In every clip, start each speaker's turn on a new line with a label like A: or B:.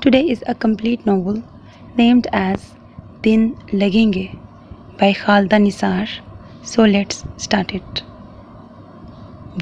A: Today is a complete novel named as Din Lagenge by Khalda Nisar. So let's start it.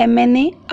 A: MNA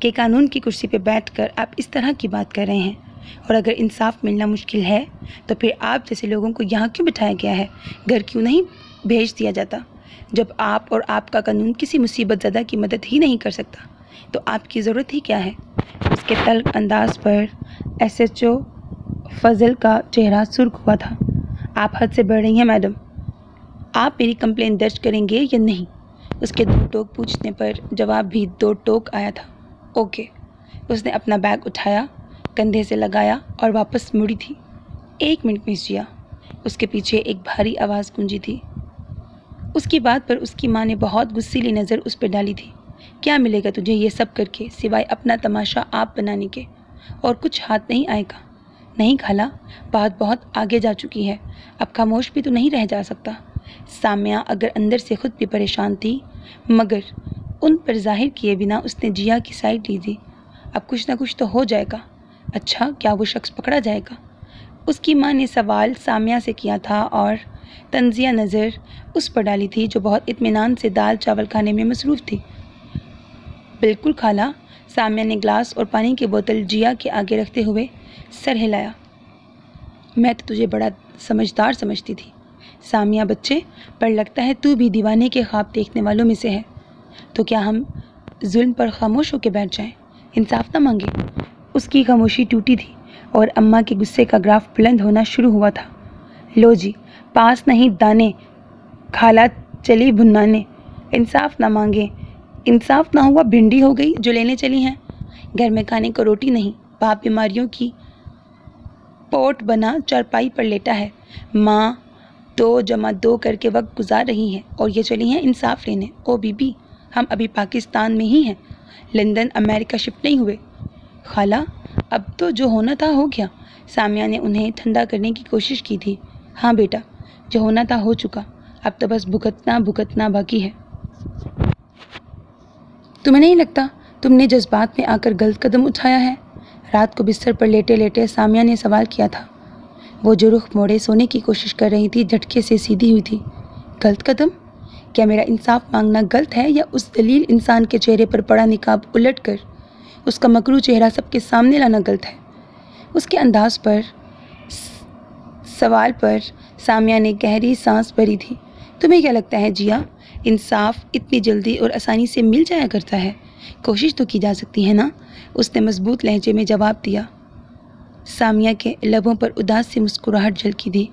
A: کہ قانون کی کرسی پہ بیٹھ کر آپ اس طرح کی بات کر رہے ہیں، اور اگر انصاف ملنا مشکل ہے تو پھر آپ جیسے لوگوں کو یہاں کیوں بٹھایا گیا ہے؟ گھر کیوں نہیں بھیج دیا جاتا؟ جب آپ اور آپ کا قانون کسی مصیبت زدہ کی مدد ہی نہیں کر سکتا تو آپ کی ضرورت ہی کیا ہے؟ اس کے تلخ انداز پر SHO فضل کا چہرہ سرخ ہوا تھا۔ آپ حد سے بڑھ رہی ہیں میڈم، آپ میری کمپلین درج کریں گے یا نہیں؟ اس کے 2 ٹوک پوچھنے پر جواب بھی 2 ٹوک آیا تھا۔ اوکے۔ اس نے اپنا بیگ اٹھایا، کندھے سے لگایا اور واپس مڑی تھی۔ 1 منٹ مس جیا۔ اس کے پیچھے ایک بھاری آواز گونجی تھی۔ اس کی بات پر اس کی ماں نے بہت غصیلی نظر اس پہ ڈالی تھی۔ کیا ملے گا تجھے یہ سب کر کے سوائے اپنا تماشا آپ بنانے کے؟ اور کچھ ہاتھ نہیں آئے گا؟ نہیں خالہ، بات بہت آگے جا چکی ہے، اب خاموش بھی تو نہیں رہ جا سکتا۔ سامیہ اگر اندر سے خود بھی پریشان تھی مگر ان پر ظاہر کیے بنا اس نے جیا کی سائڈ لی تھی۔ اب کچھ نہ کچھ تو ہو جائے گا۔ اچھا، کیا وہ شخص پکڑا جائے گا؟ اس کی ماں نے سوال سامیہ سے کیا تھا اور تنزیہ نظر اس پر ڈالی تھی جو بہت اطمینان سے دال چاول کھانے میں مصروف تھی۔ بالکل خالہ، سامیہ نے گلاس اور پانی کی بوتل جیا کے آگے رکھتے ہوئے سر ہلایا۔ میں تو تجھے بڑا سمجھدار سمجھتی تھی سامیہ بچے، پر لگتا ہے تو بھی دیوانے کے خواب دیکھنے والوں میں سے ہے۔ تو کیا ہم ظلم پر خاموش ہو کے بیٹھ جائیں، انصاف نہ مانگے؟ اس کی خاموشی ٹوٹی تھی اور اماں کے غصے کا گراف بلند ہونا شروع ہوا تھا۔ لو جی، پاس نہیں دانے، خالہ چلی بھنانے، انصاف نہ مانگے، انصاف نہ ہوا بھنڈی ہو گئی جو لینے چلی ہیں۔ گھر میں کھانے کو روٹی نہیں، باپ بیماریوں کی پوٹ بنا چارپائی پر لیٹا ہے، ماں 2 + 2 کر کے وقت گزار رہی ہیں اور یہ چلی ہیں انصاف لینے۔ او بی بی، ہم ابھی پاکستان میں ہی ہیں، لندن امریکہ شفٹ نہیں ہوئے۔ خالہ، اب تو جو ہونا تھا ہو گیا۔ سامیہ نے انہیں ٹھنڈا کرنے کی کوشش کی تھی۔ ہاں بیٹا، جو ہونا تھا ہو چکا، اب تو بس بھگتنا باقی ہے۔ تمہیں نہیں لگتا تم نے جذبات میں آ کر غلط قدم اٹھایا ہے؟ رات کو بستر پر لیٹے لیٹے سامیہ نے سوال کیا تھا۔ وہ جو رخ موڑے سونے کی کوشش کر رہی تھی جھٹکے سے سیدھی ہوئی تھی۔ غلط قدم؟ کیا میرا انصاف مانگنا غلط ہے یا اس ذلیل انسان کے چہرے پر پڑا نقاب الٹ کر اس کا مکروہ چہرہ سب کے سامنے لانا غلط ہے؟ اس کے انداز پر سوال پر سامیہ نے گہری سانس بھری تھی۔ تمہیں کیا لگتا ہے جیا، انصاف اتنی جلدی اور آسانی سے مل جایا کرتا ہے؟ کوشش تو کی جا سکتی ہے نا؟ اس نے مضبوط لہجے میں جواب دیا۔ سامیہ کے لبوں پر اداس سی مسکراہٹ جھلکی تھی۔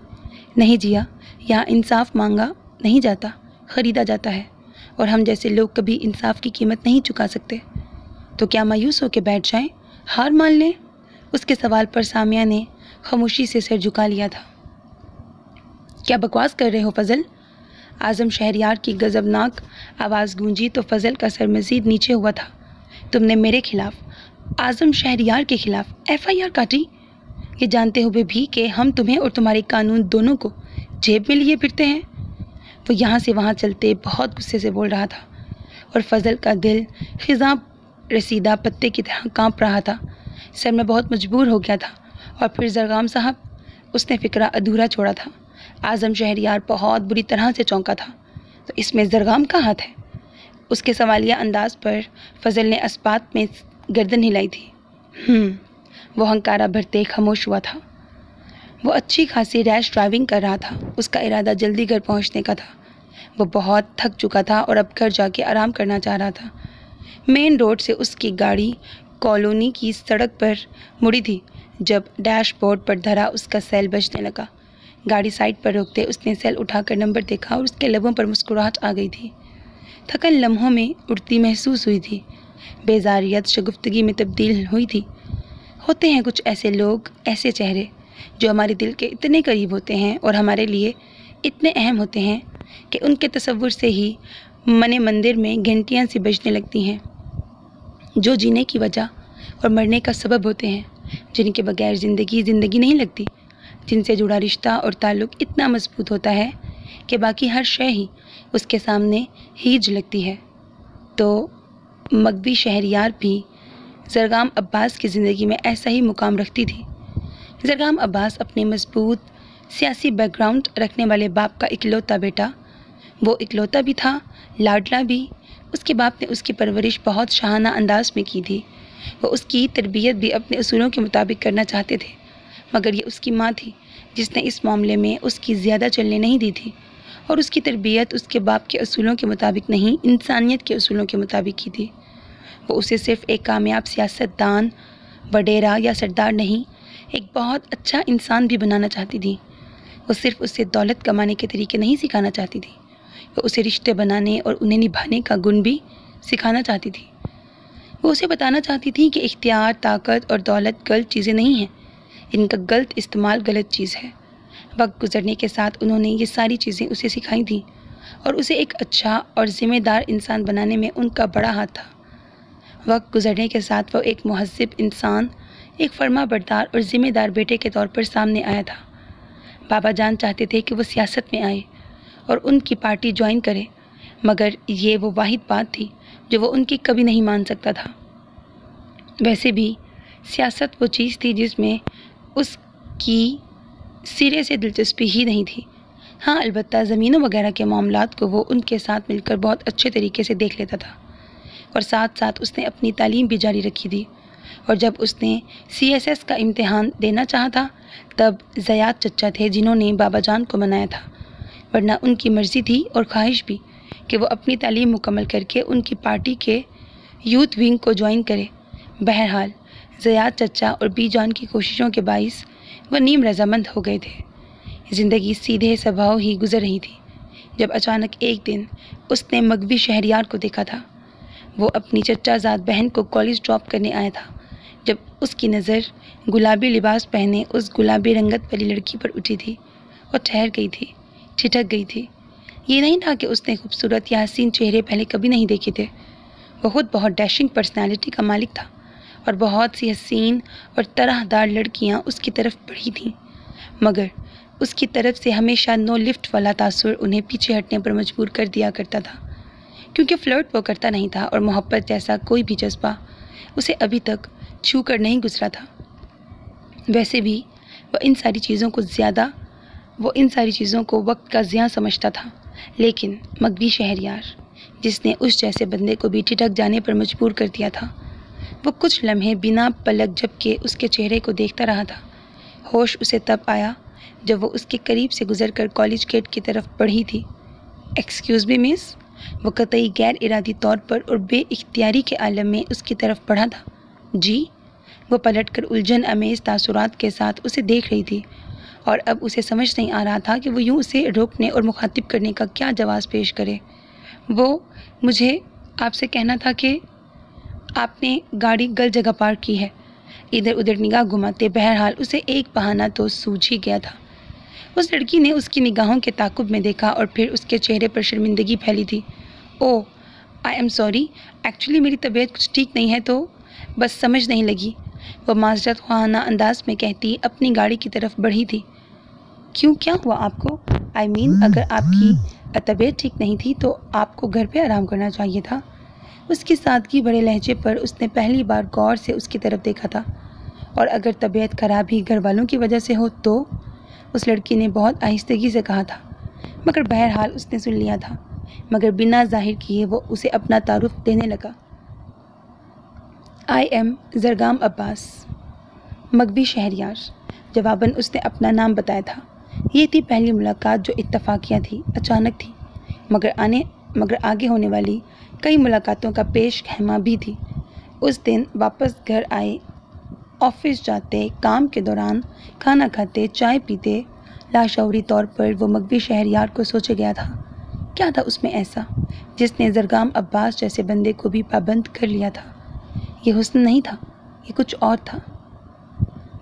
A: نہیں جیا، یہاں انصاف مانگا نہیں جاتا، خریدا جاتا ہے، اور ہم جیسے لوگ کبھی انصاف کی قیمت نہیں چکا سکتے۔ تو کیا مایوس ہو کے بیٹھ جائیں، ہار مان لیں؟ اس کے سوال پر سامیہ نے خاموشی سے سر جھکا لیا تھا۔ کیا بکواس کر رہے ہو فضل؟ اعظم شہریار کی غضبناک آواز گونجی تو فضل کا سر مزید نیچے ہوا تھا۔ تم نے میرے خلاف، اعظم شہریار کے خلاف FIR کاٹی، یہ جانتے ہوئے بھی کہ ہم تمہیں اور تمہارے قانون دونوں کو جیب میں لیے پھرتے ہیں؟ وہ یہاں سے وہاں چلتے بہت غصے سے بول رہا تھا اور فضل کا دل خزاں رسیدہ پتے کی طرح کانپ رہا تھا۔ سر میں بہت مجبور ہو گیا تھا۔ اور پھر زرگام صاحب، اس نے فقرہ ادھورا چھوڑا تھا۔ اعظم شہریار بہت بری طرح سے چونکا تھا۔ تو اس میں زرگام کا ہاتھ ہے؟ اس کے سوالیہ انداز پر فضل نے اسبات میں گردن ہلائی تھی۔ وہ ہنکارا بھرتے خاموش ہوا تھا۔ وہ اچھی خاصی ریش ڈرائیونگ کر رہا تھا۔ اس کا ارادہ جلدی گھر پہنچنے کا تھا۔ وہ بہت تھک چکا تھا اور اب گھر جا کے آرام کرنا چاہ رہا تھا۔ مین روڈ سے اس کی گاڑی کالونی کی سڑک پر مڑی تھی جب ڈیش بورڈ پر دھرا اس کا سیل بجنے لگا۔ گاڑی سائڈ پر روکتے اس نے سیل اٹھا کر نمبر دیکھا اور اس کے لبوں پر مسکراہٹ آ گئی تھی۔ تھکن لمحوں میں اڑتی محسوس ہوئی تھی، بیزاریت شگفتگی میں تبدیل ہوئی تھی۔ ہوتے ہیں کچھ ایسے لوگ، ایسے چہرے جو ہمارے دل کے اتنے قریب ہوتے ہیں اور ہمارے لیے اتنے اہم ہوتے ہیں کہ ان کے تصور سے ہی من مندر میں گھنٹیاں سی بجنے لگتی ہیں، جو جینے کی وجہ اور مرنے کا سبب ہوتے ہیں، جن کے بغیر زندگی نہیں لگتی، جن سے جڑا رشتہ اور تعلق اتنا مضبوط ہوتا ہے کہ باقی ہر شے ہی اس کے سامنے ہیج لگتی ہے۔ تو مغوی شہریار بھی زرگام عباس کی زندگی میں ایسا ہی مقام رکھتی تھی۔ زرگام عباس اپنے مضبوط سیاسی بیک گراؤنڈ رکھنے والے باپ کا اکلوتا بیٹا، وہ اکلوتا بھی تھا، لاڈلا بھی، اس کے باپ نے اس کی پرورش بہت شاہانہ انداز میں کی تھی۔ وہ اس کی تربیت بھی اپنے اصولوں کے مطابق کرنا چاہتے تھے، مگر یہ اس کی ماں تھی جس نے اس معاملے میں اس کی زیادہ چلنے نہیں دی تھی، اور اس کی تربیت اس کے باپ کے اصولوں کے مطابق نہیں، انسانیت کے اصولوں کے مطابق کی تھی۔ وہ اسے صرف ایک کامیاب سیاست دان، وڈیرا یا سردار نہیں، ایک بہت اچھا انسان بھی بنانا چاہتی تھی۔ وہ صرف اسے دولت کمانے کے طریقے نہیں سکھانا چاہتی تھی، وہ اسے رشتے بنانے اور انہیں نبھانے کا گن بھی سکھانا چاہتی تھی۔ وہ اسے بتانا چاہتی تھی کہ اختیار، طاقت اور دولت غلط چیزیں نہیں ہیں، ان کا غلط استعمال غلط چیز ہے۔ وقت گزرنے کے ساتھ انہوں نے یہ ساری چیزیں اسے سکھائی تھیں، اور اسے ایک اچھا اور ذمہ دار انسان بنانے میں ان کا بڑا ہاتھ تھا۔ وقت گزرنے کے ساتھ وہ ایک مہذب انسان، ایک فرما بردار اور ذمہ دار بیٹے کے طور پر سامنے آیا تھا۔ بابا جان چاہتے تھے کہ وہ سیاست میں آئے اور ان کی پارٹی جوائن کرے، مگر یہ وہ واحد بات تھی جو وہ ان کی کبھی نہیں مان سکتا تھا۔ ویسے بھی سیاست وہ چیز تھی جس میں اس کی سرے سے دلچسپی ہی نہیں تھی۔ ہاں، البتہ زمینوں وغیرہ کے معاملات کو وہ ان کے ساتھ مل کر بہت اچھے طریقے سے دیکھ لیتا تھا، اور ساتھ ساتھ اس نے اپنی تعلیم بھی جاری رکھی تھی۔ اور جب اس نے CSS کا امتحان دینا چاہا تھا تب زیاد چچا تھے جنہوں نے بابا جان کو منایا تھا، ورنہ ان کی مرضی تھی اور خواہش بھی کہ وہ اپنی تعلیم مکمل کر کے ان کی پارٹی کے یوتھ ونگ کو جوائن کرے۔ بہرحال زیاد چچا اور بی جان کی کوششوں کے باعث وہ نیم رضامند ہو گئے تھے۔ زندگی سیدھے سبھاؤ ہی گزر رہی تھی جب اچانک ایک دن اس نے مغوی شہریار کو دیکھا تھا۔ وہ اپنی چچا زاد بہن کو کالج ڈراپ کرنے آیا تھا جب اس کی نظر گلابی لباس پہنے اس گلابی رنگت والی لڑکی پر اٹھی تھی اور ٹھہر گئی تھی، ٹھٹک گئی تھی۔ یہ نہیں تھا کہ اس نے خوبصورت یا حسین چہرے پہلے کبھی نہیں دیکھے تھے۔ وہ خود بہت ڈیشنگ پرسنالٹی کا مالک تھا، اور بہت سی حسین اور طرح دار لڑکیاں اس کی طرف بڑھی تھیں، مگر اس کی طرف سے ہمیشہ نو لفٹ والا تاثر انہیں پیچھے ہٹنے پر مجبور کر دیا کرتا تھا، کیونکہ فلرٹ وہ کرتا نہیں تھا اور محبت جیسا کوئی بھی جذبہ اسے ابھی تک چھو کر نہیں گزرا تھا۔ ویسے بھی وہ ان ساری چیزوں کو وقت کا ضیاع سمجھتا تھا، لیکن مغوی شہریار جس نے اس جیسے بندے کو بھی ٹھٹک جانے پر مجبور کر دیا تھا، وہ کچھ لمحے بنا پلک جھپکے اس کے چہرے کو دیکھتا رہا تھا۔ ہوش اسے تب آیا جب وہ اس کے قریب سے گزر کر کالج گیٹ کی طرف بڑھی تھی۔ ایکسکیوز می مس، وہ قطعی غیر ارادی طور پر اور بے اختیاری کے عالم میں اس کی طرف بڑھا تھا۔ جی؟ وہ پلٹ کر الجھن امیز تاثرات کے ساتھ اسے دیکھ رہی تھی، اور اب اسے سمجھ نہیں آ رہا تھا کہ وہ یوں اسے روکنے اور مخاطب کرنے کا کیا جواز پیش کرے۔ مجھے آپ سے کہنا تھا کہ آپ نے گاڑی غلط جگہ پارک کی ہے۔ ادھر ادھر نگاہ گھماتے بہرحال اسے ایک بہانہ تو سوجھ ہی گیا تھا۔ اس لڑکی نے اس کی نگاہوں کے تعاقب میں دیکھا اور پھر اس کے چہرے پر شرمندگی پھیلی تھی۔ اوہ، آئی ایم سوری، ایکچولی میری طبیعت کچھ ٹھیک نہیں ہے تو بس سمجھ نہیں لگی، وہ معذرت خواہانہ انداز میں کہتی اپنی گاڑی کی طرف بڑھی تھی۔ کیوں، کیا ہوا آپ کو؟ اگر آپ کی طبیعت ٹھیک نہیں تھی تو آپ کو گھر پہ آرام کرنا چاہیے تھا۔ اس کی سادگی بھرے لہجے پر اس نے پہلی بار غور سے اس کی طرف دیکھا تھا۔ اور اگر طبیعت خراب ہی گھر والوں کی وجہ سے ہو تو؟ اس لڑکی نے بہت آہستگی سے کہا تھا، مگر بہرحال اس نے سن لیا تھا، مگر بنا ظاہر کیے وہ اسے اپنا تعارف دینے لگا۔ آئی ایم زرگام عباس، مغوی شہریار۔ جواباً اس نے اپنا نام بتایا تھا۔ یہ تھی پہلی ملاقات جو اتفاقیہ تھی، اچانک تھی، مگر آگے ہونے والی کئی ملاقاتوں کا پیش خیمہ بھی تھی۔ اس دن واپس گھر آئے، آفس جاتے، کام کے دوران، کھانا کھاتے، چائے پیتے، لاشعوری طور پر وہ مغوی شہریار کو سوچے گیا تھا، کیا تھا اس میں ایسا جس نے زرگام عباس جیسے بندے کو بھی پابند کر لیا تھا؟ یہ حسن نہیں تھا، یہ کچھ اور تھا۔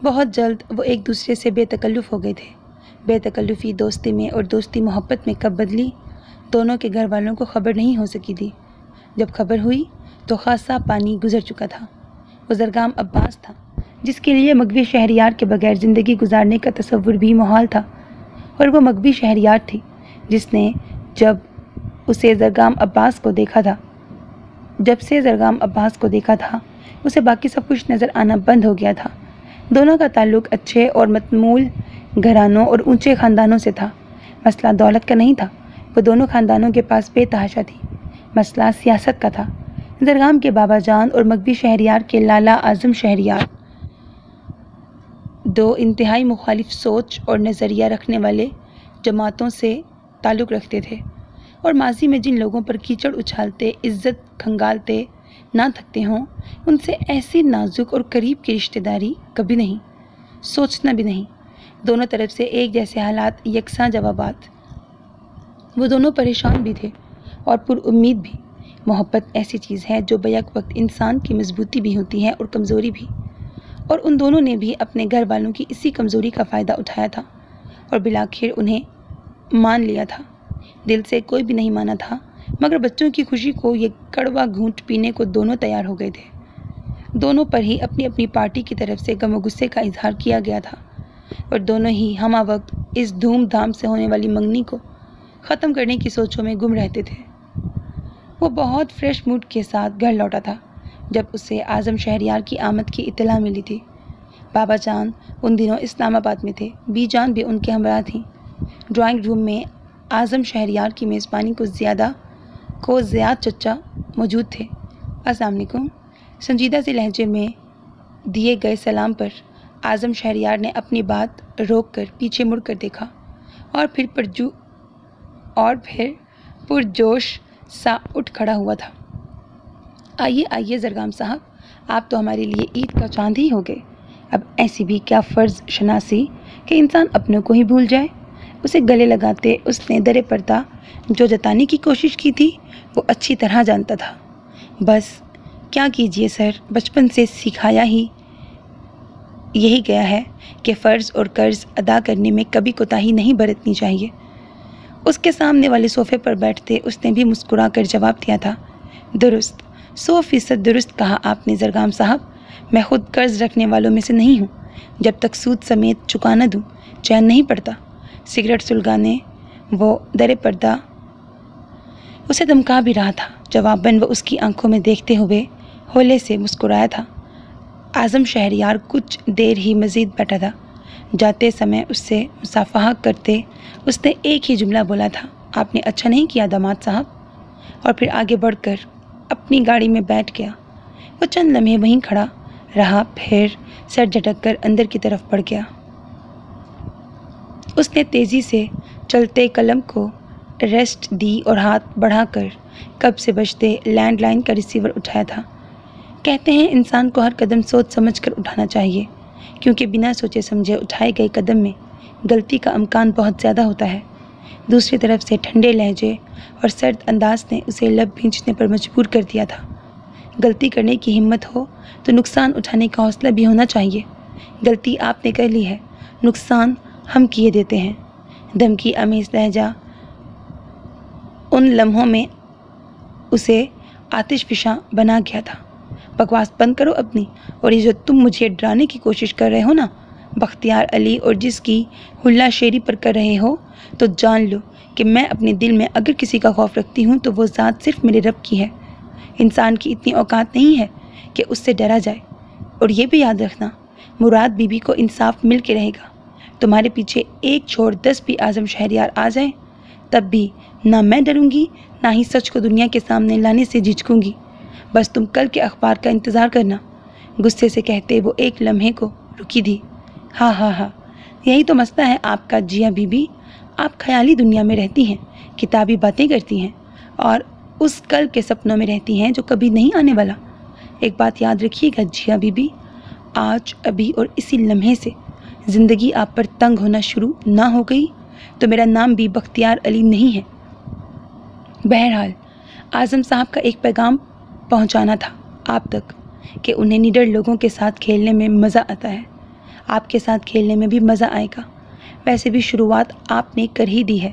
A: بہت جلد وہ ایک دوسرے سے بے تکلف ہو گئے تھے۔ بے تکلفی دوستی میں اور دوستی محبت میں کب بدلی، دونوں کے گھر والوں کو خبر نہیں ہو سکی تھی۔ جب خبر ہوئی تو خاصا پانی گزر چکا تھا۔ وہ زرگام عباس تھا جس کے لیے مغوی شہریار کے بغیر زندگی گزارنے کا تصور بھی محال تھا، اور وہ مغوی شہریار تھی جس نے جب سے زرگام عباس کو دیکھا تھا اسے باقی سب کچھ نظر آنا بند ہو گیا تھا۔ دونوں کا تعلق اچھے اور متمول گھرانوں اور اونچے خاندانوں سے تھا۔ مسئلہ دولت کا نہیں تھا، وہ دونوں خاندانوں کے پاس بے تحاشا تھی، مسئلہ سیاست کا تھا۔ زرگام کے بابا جان اور مغوی شہریار کے لالا اعظم شہریار دو انتہائی مخالف سوچ اور نظریہ رکھنے والے جماعتوں سے تعلق رکھتے تھے، اور ماضی میں جن لوگوں پر کیچڑ اچھالتے، عزت کھنگالتے نہ تھکتے ہوں، ان سے ایسی نازک اور قریب کی رشتہ داری کبھی نہیں، سوچنا بھی نہیں۔ دونوں طرف سے ایک جیسے حالات، یکساں جوابات۔ وہ دونوں پریشان بھی تھے اور پر امید بھی۔ محبت ایسی چیز ہے جو بیک وقت انسان کی مضبوطی بھی ہوتی ہے اور کمزوری بھی، اور ان دونوں نے بھی اپنے گھر والوں کی اسی کمزوری کا فائدہ اٹھایا تھا اور بالآخر انہیں مان لیا تھا۔ دل سے کوئی بھی نہیں مانا تھا، مگر بچوں کی خوشی کو یہ کڑوا گھونٹ پینے کو دونوں تیار ہو گئے تھے۔ دونوں پر ہی اپنی اپنی پارٹی کی طرف سے غم و غصے کا اظہار کیا گیا تھا، اور دونوں ہی ہمہ وقت اس دھوم دھام سے ہونے والی منگنی کو ختم کرنے کی سوچوں میں گم رہتے تھے۔ وہ بہت فریش موڈ کے ساتھ گھر لوٹا تھا جب اسے اعظم شہریار کی آمد کی اطلاع ملی تھی۔ بابا جان ان دنوں اسلام آباد میں تھے، بی جان بھی ان کے ہمراہ تھیں۔ ڈرائنگ روم میں اعظم شہریار کی میزبانی کو زیاد چچا موجود تھے۔ السلام علیکم۔ سنجیدہ سے لہجے میں دیے گئے سلام پر اعظم شہریار نے اپنی بات روک کر پیچھے مڑ کر دیکھا اور پھر پرجوش سا اٹھ کھڑا ہوا تھا۔ آئیے آئیے زرگام صاحب، آپ تو ہمارے لیے عید کا چاند ہی ہو گئے۔ اب ایسی بھی کیا فرض شناسی کہ انسان اپنوں کو ہی بھول جائے۔ اسے گلے لگاتے اس نے در پردہ جو جتانے کی کوشش کی تھی وہ اچھی طرح جانتا تھا۔ بس کیا کیجیے سر، بچپن سے سکھایا ہی یہی گیا ہے کہ فرض اور قرض ادا کرنے میں کبھی کوتاہی نہیں برتنی چاہیے۔ اس کے سامنے والے صوفے پر بیٹھتے اس نے بھی مسکرا کر جواب دیا تھا، درست، 100% درست کہا آپ نے زرگام صاحب۔ میں خود قرض رکھنے والوں میں سے نہیں ہوں۔ جب تک سود سمیت چکا نہ دوں چین نہیں پڑتا۔ سگریٹ سلگانے وہ در پردہ اسے دمکا بھی رہا تھا۔ جواباً وہ اس کی آنکھوں میں دیکھتے ہوئے ہولے سے مسکرایا تھا۔ اعظم شہریار کچھ دیر ہی مزید بیٹھا تھا۔ جاتے سمے اس سے مصافحہ کرتے اس نے ایک ہی جملہ بولا تھا، آپ نے اچھا نہیں کیا داماد صاحب، اور پھر آگے بڑھ کر اپنی گاڑی میں بیٹھ گیا۔ وہ چند لمحے وہیں کھڑا رہا، پھر سر جھٹک کر اندر کی طرف بڑھ گیا۔ اس نے تیزی سے چلتے قلم کو ریسٹ دی اور ہاتھ بڑھا کر کب سے بجتے لینڈ لائن کا ریسیور اٹھایا تھا۔ کہتے ہیں انسان کو ہر قدم سوچ سمجھ کر اٹھانا چاہیے، کیونکہ بنا سوچے سمجھے اٹھائے گئے قدم میں غلطی کا امکان بہت زیادہ ہوتا ہے۔ دوسری طرف سے ٹھنڈے لہجے اور سرد انداز نے اسے لب بھینچنے پر مجبور کر دیا تھا۔ غلطی کرنے کی ہمت ہو تو نقصان اٹھانے کا حوصلہ بھی ہونا چاہیے۔ غلطی آپ نے کر لی ہے، نقصان ہم کیے دیتے ہیں۔ دھمکی آمیز لہجہ ان لمحوں میں اسے آتش فشاں بنا گیا تھا۔ بکواس بند کرو اپنی، اور یہ جو تم مجھے ڈرانے کی کوشش کر رہے ہو نا بختیار علی، اور جس کی ہلا شیری پر کر رہے ہو، تو جان لو کہ میں اپنے دل میں اگر کسی کا خوف رکھتی ہوں تو وہ ذات صرف میرے رب کی ہے۔ انسان کی اتنی اوقات نہیں ہے کہ اس سے ڈرا جائے۔ اور یہ بھی یاد رکھنا، مراد بی بی کو انصاف مل کے رہے گا۔ تمہارے پیچھے ایک چھوڑ 10 بھی اعظم شہریار آ جائیں، تب بھی نہ میں ڈروں گی، نہ ہی سچ کو دنیا کے سامنے لانے سے جھجکوں گی۔ بس تم کل کے اخبار کا انتظار کرنا۔ غصے سے کہتے وہ ایک لمحے کو رکی تھی۔ ہاں ہاں ہاں، یہی تو مسئلہ ہے آپ کا جیا بی بی، آپ خیالی دنیا میں رہتی ہیں، کتابی باتیں کرتی ہیں، اور اس کل کے سپنوں میں رہتی ہیں جو کبھی نہیں آنے والا۔ ایک بات یاد رکھیے گا جیا بی بی، آج ابھی اور اسی لمحے سے زندگی آپ پر تنگ ہونا شروع نہ ہو گئی تو میرا نام بھی بختیار علی نہیں ہے۔ بہرحال اعظم صاحب کا ایک پیغام پہنچانا تھا آپ تک کہ انہیں نڈر لوگوں کے ساتھ کھیلنے میں مزہ آتا ہے۔ آپ کے ساتھ کھیلنے میں بھی مزہ آئے گا۔ ویسے بھی شروعات آپ نے کر ہی دی ہے،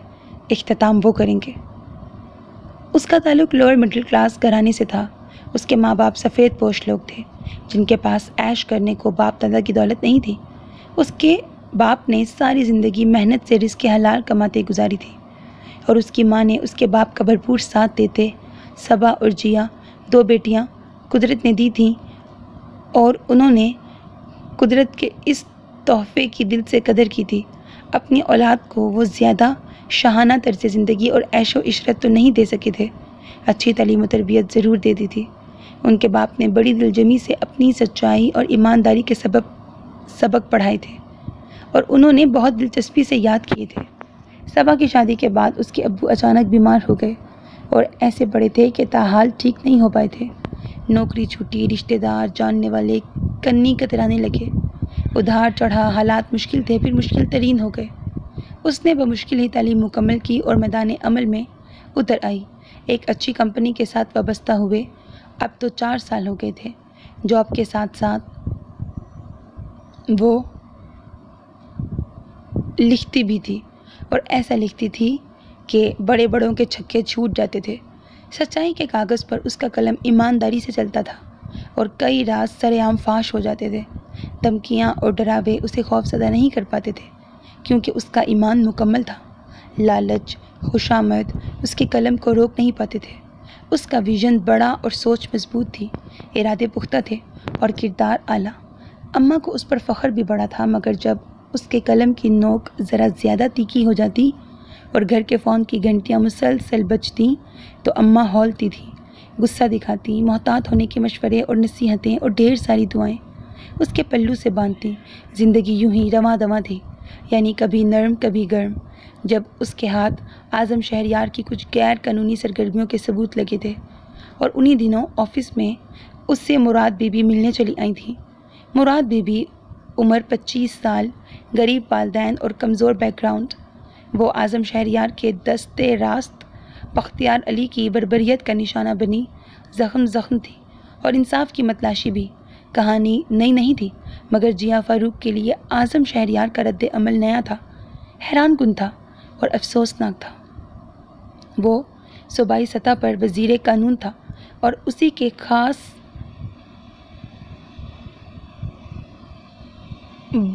A: اختتام وہ کریں گے۔ اس کا تعلق لوور مڈل کلاس گھرانے سے تھا۔ اس کے ماں باپ سفید پوش لوگ تھے جن کے پاس عیش کرنے کو باپ دادا کی دولت نہیں تھی۔ اس کے باپ نے ساری زندگی محنت سے رزق حلال کماتے گزاری تھی، اور اس کی ماں نے اس کے باپ کا بھرپور ساتھ دیتے صبا اور جیا 2 بیٹیاں قدرت نے دی تھیں، اور انہوں نے قدرت کے اس تحفے کی دل سے قدر کی تھی۔ اپنی اولاد کو وہ زیادہ شاہانہ طرز زندگی اور عیش و عشرت تو نہیں دے سکے تھے، اچھی تعلیم و تربیت ضرور دیتی تھی۔ ان کے باپ نے بڑی دلجمی سے اپنی سچائی اور ایمانداری کے سبق پڑھائے تھے اور انہوں نے بہت دلچسپی سے یاد کیے تھے۔ صبا کی شادی کے بعد اس کے ابو اچانک بیمار ہو گئے اور ایسے پڑے تھے کہ تاحال ٹھیک نہیں ہو پائے تھے۔ نوکری چھوٹی، رشتہ دار، جاننے والے کنی کترانے لگے، ادھار چڑھا، حالات مشکل تھے، پھر مشکل ترین ہو گئے۔ اس نے بمشکل ہی تعلیم مکمل کی اور میدان عمل میں اتر آئی۔ ایک اچھی کمپنی کے ساتھ وابستہ ہوئے۔ اب تو 4 سال ہو گئے تھے۔ جاب کے ساتھ ساتھ وہ لکھتی بھی تھی اور ایسا لکھتی تھی کہ بڑے بڑوں کے چھکے چھوٹ جاتے تھے۔ سچائی کے کاغذ پر اس کا قلم ایمانداری سے چلتا تھا اور کئی راز سر عام فاش ہو جاتے تھے۔ دھمکیاں اور ڈراوے اسے خوفزدہ نہیں کر پاتے تھے کیونکہ اس کا ایمان مکمل تھا۔ لالچ، خوشامد اس کے قلم کو روک نہیں پاتے تھے۔ اس کا ویژن بڑا اور سوچ مضبوط تھی، ارادے پختہ تھے اور کردار اعلیٰ۔ اماں کو اس پر فخر بھی بڑا تھا، مگر جب اس کے قلم کی نوک ذرا زیادہ تیکھی ہو جاتی اور گھر کے فون کی گھنٹیاں مسلسل بجتیں تو اماں ہولتی تھی، غصہ دکھاتی، محتاط ہونے کے مشورے اور نصیحتیں اور ڈھیر ساری دعائیں اس کے پلو سے باندھتی۔ زندگی یوں ہی رواں دواں تھی، یعنی کبھی نرم کبھی گرم۔ جب اس کے ہاتھ اعظم شہریار کی کچھ غیر قانونی سرگرمیوں کے ثبوت لگے تھے اور انہی دنوں آفس میں اس سے مراد بی بی ملنے چلی آئی تھی۔ مراد بی بی، عمر 25 سال، غریب والدین اور کمزور بیک گراؤنڈ۔ وہ اعظم شہریار کے دستے راست بختیار علی کی بربریت کا نشانہ بنی زخم تھی اور انصاف کی متلاشی بھی۔ کہانی نئی نہیں تھی، مگر جیا فاروق کے لیے اعظم شہریار کا رد عمل نیا تھا، حیران کن تھا اور افسوسناک تھا۔ وہ صوبائی سطح پر وزیر قانون تھا اور اسی کے خاص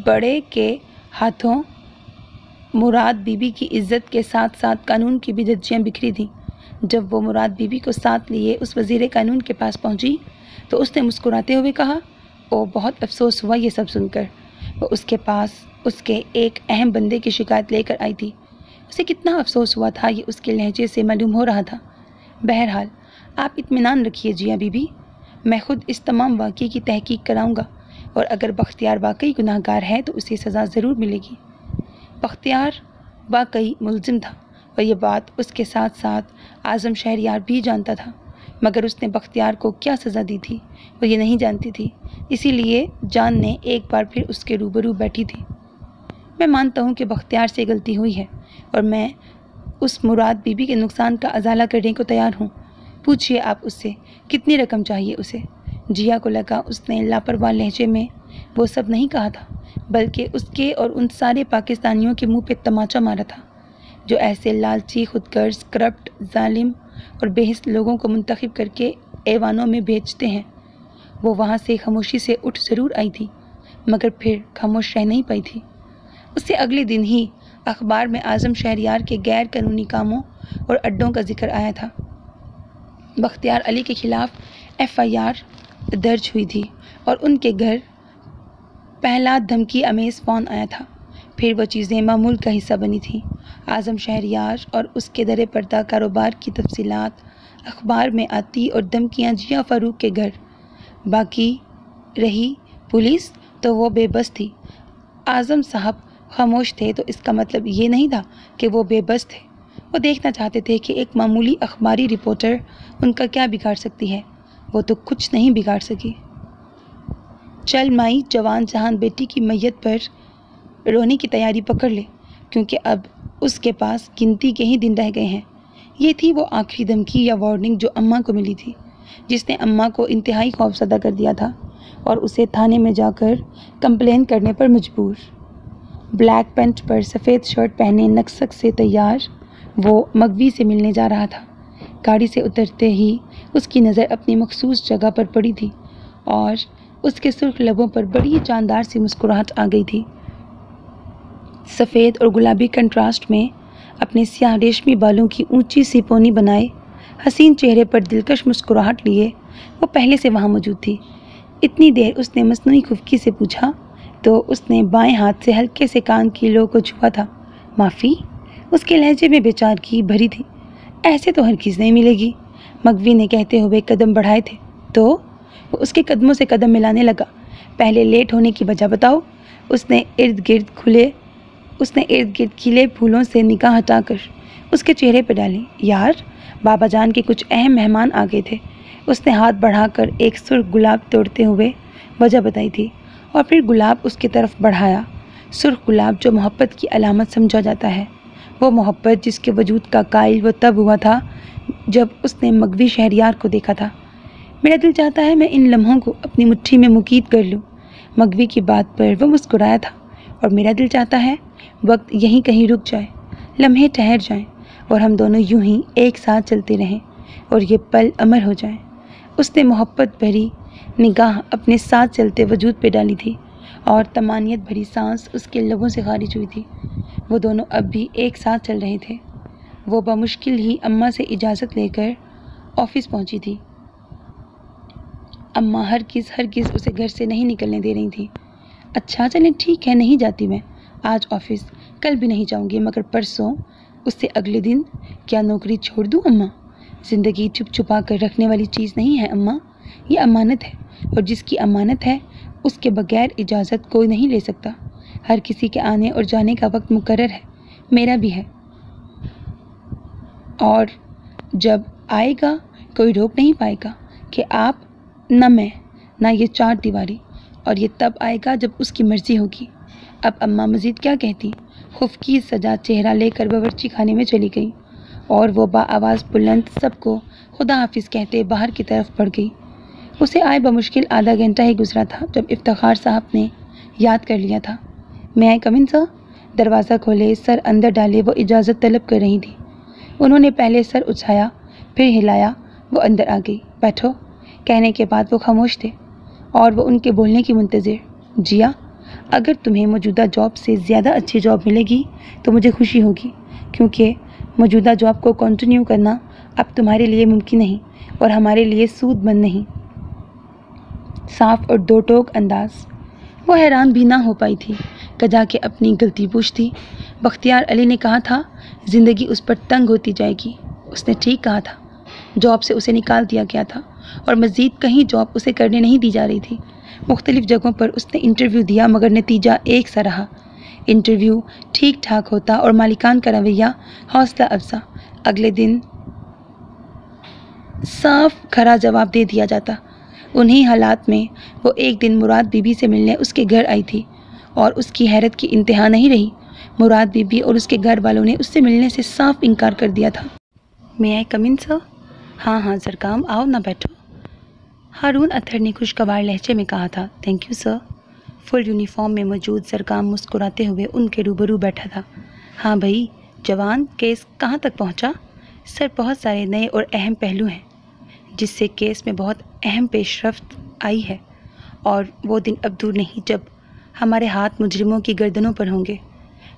A: بڑے کے ہاتھوں مراد بی بی کی عزت کے ساتھ ساتھ قانون کی بھی دھجیاں بکھری تھیں۔ جب وہ مراد بی بی کو ساتھ لیے اس وزیر قانون کے پاس پہنچی تو اس نے مسکراتے ہوئے کہا، او بہت افسوس ہوا یہ سب سن کر۔ وہ اس کے پاس اس کے ایک اہم بندے کی شکایت لے کر آئی تھی۔ اسے کتنا افسوس ہوا تھا یہ اس کے لہجے سے معلوم ہو رہا تھا۔ بہرحال آپ اطمینان رکھیے جیا بی بی، میں خود اس تمام واقعے کی تحقیق کراؤں گا اور اگر بختیار واقعی گناہ گار ہے تو اسے سزا ضرور ملے گی۔ بختیار واقعی ملزم تھا اور یہ بات اس کے ساتھ ساتھ اعظم شہریار بھی جانتا تھا، مگر اس نے بختیار کو کیا سزا دی تھی وہ یہ نہیں جانتی تھی، اسی لیے جان نے ایک بار پھر اس کے روبرو بیٹھی تھی۔ میں مانتا ہوں کہ بختیار سے غلطی ہوئی ہے اور میں اس مراد بی بی کے نقصان کا ازالہ کرنے کو تیار ہوں۔ پوچھئے آپ اس سے کتنی رقم چاہیے اسے۔ جیا کو لگا اس نے لاپرواہ لہجے میں وہ سب نہیں کہا تھا، بلکہ اس کے اور ان سارے پاکستانیوں کے منہ پہ تماچا مارا تھا جو ایسے لالچی، خود غرض، کرپٹ، ظالم اور بے حس لوگوں کو منتخب کر کے ایوانوں میں بھیجتے ہیں۔ وہ وہاں سے خاموشی سے اٹھ ضرور آئی تھی، مگر پھر خاموش رہ نہیں پائی تھی۔ اس سے اگلے دن ہی اخبار میں اعظم شہریار کے غیر قانونی کاموں اور اڈوں کا ذکر آیا تھا۔ بختیار علی کے خلاف FIR درج ہوئی تھی اور ان کے گھر پہلا دھمکی امیز فون آیا تھا۔ پھر وہ چیزیں معمول کا حصہ بنی تھیں۔ اعظم شہریار اور اس کے در پردہ کاروبار کی تفصیلات اخبار میں آتی اور دھمکیاں جیا فاروق کے گھر۔ باقی رہی پولیس تو وہ بے بس تھی۔ اعظم صاحب خاموش تھے تو اس کا مطلب یہ نہیں تھا کہ وہ بے بس تھے۔ وہ دیکھنا چاہتے تھے کہ ایک معمولی اخباری رپورٹر ان کا کیا بگاڑ سکتی ہے۔ وہ تو کچھ نہیں بگاڑ سکی۔ چل مائی، جوان جہان بیٹی کی میت پر رونے کی تیاری پکڑ لے، کیونکہ اب اس کے پاس گنتی کے ہی دن رہ گئے ہیں۔ یہ تھی وہ آخری دھمکی یا وارننگ جو اماں کو ملی تھی، جس نے اماں کو انتہائی خوفزدہ کر دیا تھا اور اسے تھانے میں جا کر کمپلین کرنے پر مجبور۔ بلیک پینٹ پر سفید شرٹ پہنے نکسک سے تیار وہ مغوی سے ملنے جا رہا تھا۔ گاڑی سے اترتے ہی اس کی نظر اپنی مخصوص جگہ پر پڑی تھی اور اس کے سرخ لبوں پر بڑی جاندار سی مسکراہٹ آ گئی تھی۔ سفید اور گلابی کنٹراسٹ میں اپنے سیاہ ریشمی بالوں کی اونچی سی پونی بنائے، حسین چہرے پر دلکش مسکراہٹ لیے وہ پہلے سے وہاں موجود تھی۔ اتنی دیر اس نے مصنوعی خفگی سے پوچھا تو اس نے بائیں ہاتھ سے ہلکے سے کان کی لو کو چھوا تھا۔ معافی؟ اس کے لہجے میں بے چارگی بھری تھی۔ ایسے تو ہرگز نہیں ملے گی۔ مغوی نے کہتے ہوئے قدم بڑھائے تھے۔ تو وہ اس کے قدموں سے قدم ملانے لگا۔ پہلے لیٹ ہونے کی وجہ بتاؤ۔ اس نے ارد گرد کھلے پھولوں سے نگاہ ہٹا کر اس کے چہرے پہ ڈالی۔ یار، بابا جان کے کچھ اہم مہمان آ گئے تھے۔ اس نے ہاتھ بڑھا کر ایک سرخ گلاب توڑتے ہوئے وجہ بتائی تھی اور پھر گلاب اس کی طرف بڑھایا۔ سرخ گلاب جو محبت کی علامت سمجھا جاتا ہے، وہ محبت جس کے وجود کا قائل وہ تب ہوا تھا جب اس نے مغوی شہریار کو دیکھا تھا۔ میرا دل چاہتا ہے میں ان لمحوں کو اپنی مٹھی میں مقید کر لوں۔ مغوی کی بات پر وہ مسکرایا تھا، اور میرا دل چاہتا ہے وقت یہیں کہیں رک جائے، لمحے ٹھہر جائیں اور ہم دونوں یوں ہی ایک ساتھ چلتے رہیں اور یہ پل امر ہو جائیں۔ اس نے محبت بھری نگاہ اپنے ساتھ چلتے وجود پہ ڈالی تھی اور طمانینت بھری سانس اس کے لبوں سے خارج ہوئی تھی۔ وہ دونوں اب بھی ایک ساتھ چل رہے تھے۔ وہ بمشکل ہی اماں سے اجازت لے کر آفس پہنچی تھی۔ اماں ہرگز اسے گھر سے نہیں نکلنے دے رہی تھی۔ اچھا چلیں ٹھیک ہے، نہیں جاتی میں آج آفس، کل بھی نہیں جاؤں گی، مگر پرسوں، اس سے اگلے دن۔ کیا نوکری چھوڑ دوں اماں؟ زندگی چھپ چھپا کر رکھنے والی چیز نہیں ہے اماں، یہ امانت ہے، اور جس کی امانت ہے اس کے بغیر اجازت کوئی نہیں لے سکتا۔ ہر کسی کے آنے اور جانے کا وقت مقرر ہے، میرا بھی ہے، اور جب آئے گا کوئی روک نہیں پائے گا کہ آپ، نہ میں، نہ یہ چار دیواری، اور یہ تب آئے گا جب اس کی مرضی ہوگی۔ اب اماں مزید کیا کہتی؟ خفگی سجا چہرہ لے کر باورچی خانے میں چلی گئی اور وہ بآواز بلند سب کو خدا حافظ کہتے باہر کی طرف بڑھ گئی۔ اسے آئے بمشکل آدھا گھنٹہ ہی گزرا تھا جب افتخار صاحب نے یاد کر لیا تھا۔ میں آئی کم ان سر؟ دروازہ کھولے، سر اندر ڈالے وہ اجازت طلب کر رہی تھی۔ انہوں نے پہلے سر اٹھایا، پھر ہلایا، وہ اندر آ گئی۔ بیٹھو کہنے کے بعد وہ خاموش تھے اور وہ ان کے بولنے کی منتظر۔ جیا، اگر تمہیں موجودہ جاب سے زیادہ اچھی جاب ملے گی تو مجھے خوشی ہوگی، کیونکہ موجودہ جاب کو کنٹینیو کرنا اب تمہارے لیے ممکن نہیں اور ہمارے لیے سود مند نہیں۔ صاف اور دو ٹوک انداز۔ وہ حیران بھی نہ ہو پائی تھی، کجا کہ اپنی غلطی پوچھتی۔ بختیار علی نے کہا تھا زندگی اس پر تنگ ہوتی جائے گی۔ اس نے ٹھیک کہا تھا۔ جاب سے اسے نکال دیا گیا تھا اور مزید کہیں جاب اسے کرنے نہیں دی جا رہی تھی۔ مختلف جگہوں پر اس نے انٹرویو دیا مگر نتیجہ ایک سا رہا۔ انٹرویو ٹھیک ٹھاک ہوتا اور مالکان کا رویہ حوصلہ افزا، اگلے دن صاف کھرا جواب دے دیا جاتا۔ انہی حالات میں وہ ایک دن مراد بی بی سے ملنے اس کے گھر آئی تھی اور اس کی حیرت کی انتہا نہیں رہی۔ مراد بی بی اور اس کے گھر والوں نے اس سے ملنے سے صاف انکار کر دیا تھا۔ میں آئی کم ان سر؟ ہاں زرکام، آؤ نہ بیٹھو، ہارون اطہر نے خوشگوار لہجے میں کہا تھا۔ Thank you sir. Full uniform میں موجود زرکام مسکراتے ہوئے ان کے روبرو بیٹھا تھا۔ ہاں بھائی جوان، کیس کہاں تک پہنچا؟ سر، بہت سارے نئے اور اہم پہلو ہیں جس سے کیس میں بہت اہم پیش رفت آئی ہے، اور وہ دن اب دور نہیں جب ہمارے ہاتھ مجرموں کی گردنوں پر ہوں گے۔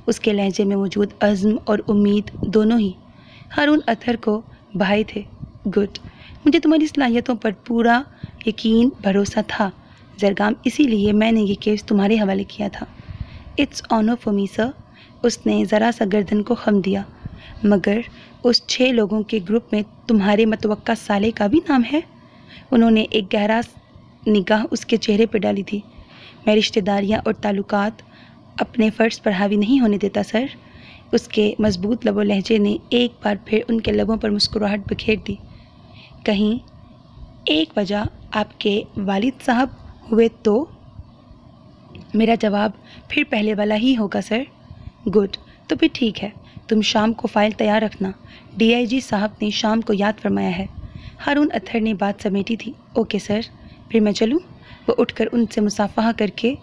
A: اس کے لہجے میں موجود عزم اور امید دونوں ہی ہارون اطہر کو بھائے تھے۔ گڈ، مجھے تمہاری صلاحیتوں پر پورا یقین بھروسہ تھا زرکام، اسی لیے میں نے یہ کیس تمہارے حوالے کیا تھا۔ اٹس آنر فار می سر۔ اس نے ذرا سا گردن کو خم دیا۔ مگر اس 6 لوگوں کے گروپ میں تمہارے متوقع سالے کا بھی نام ہے؟ انہوں نے ایک گہرا نگاہ اس کے چہرے پہ ڈالی تھی۔ میں رشتہ داریاں اور تعلقات اپنے فرض پر حاوی نہیں ہونے دیتا سر۔ اس کے مضبوط لب و لہجے نے ایک بار پھر ان کے لبوں پر مسکراہٹ بکھیر دی۔ کہیں ایک وجہ آپ کے والد صاحب ہوئے تو؟ میرا جواب پھر پہلے والا ہی ہوگا سر۔ گڈ، تو پھر ٹھیک ہے، تم شام کو فائل تیار رکھنا، ڈی آئی جی صاحب نے شام کو یاد فرمایا ہے۔ ہارون اطہر نے بات سمیٹی تھی۔ اوکے سر، پھر میں چلوں؟ وہ اٹھ کر ان سے مصافحہ کر کے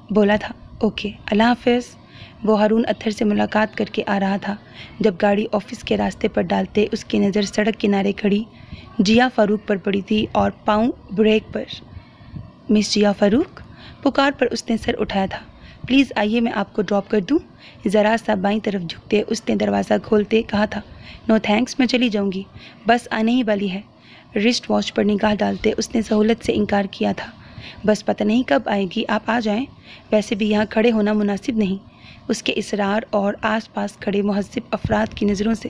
A: بولا تھا۔ اوکے، اللہ حافظ۔ وہ ہارون اطہر سے ملاقات کر کے آ رہا تھا جب گاڑی آفس کے راستے پر ڈالتے اس کی نظر سڑک کنارے کھڑی جیا فاروق پر پڑی تھی اور پاؤں بریک پر۔ مس جیا فاروق؟ پکار پر اس نے سر اٹھایا تھا۔ پلیز آئیے، میں آپ کو ڈراپ کر دوں؟ ذرا سا بائیں طرف جھکتے اس نے دروازہ کھولتے کہا تھا۔ نو تھینکس، میں چلی جاؤں گی، بس آنے ہی والی ہے۔ رسٹ واچ پر نگاہ ڈالتے اس نے سہولت سے انکار کیا تھا۔ بس پتہ نہیں کب آئے گی، آپ آ جائیں، ویسے بھی یہاں کھڑے ہونا مناسب نہیں۔ اس کے اصرار اور آس پاس کھڑے مہذب افراد کی نظروں سے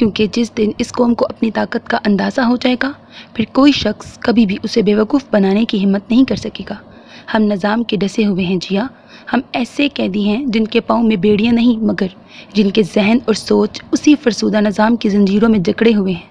A: کیونکہ جس دن اس قوم کو اپنی طاقت کا اندازہ ہو جائے گا پھر کوئی شخص کبھی بھی اسے بیوقوف بنانے کی ہمت نہیں کر سکے گا۔ ہم نظام کے ڈسے ہوئے ہیں جیا، ہم ایسے قیدی ہیں جن کے پاؤں میں بیڑیاں نہیں مگر جن کے ذہن اور سوچ اسی فرسودہ نظام کی زنجیروں میں جکڑے ہوئے ہیں۔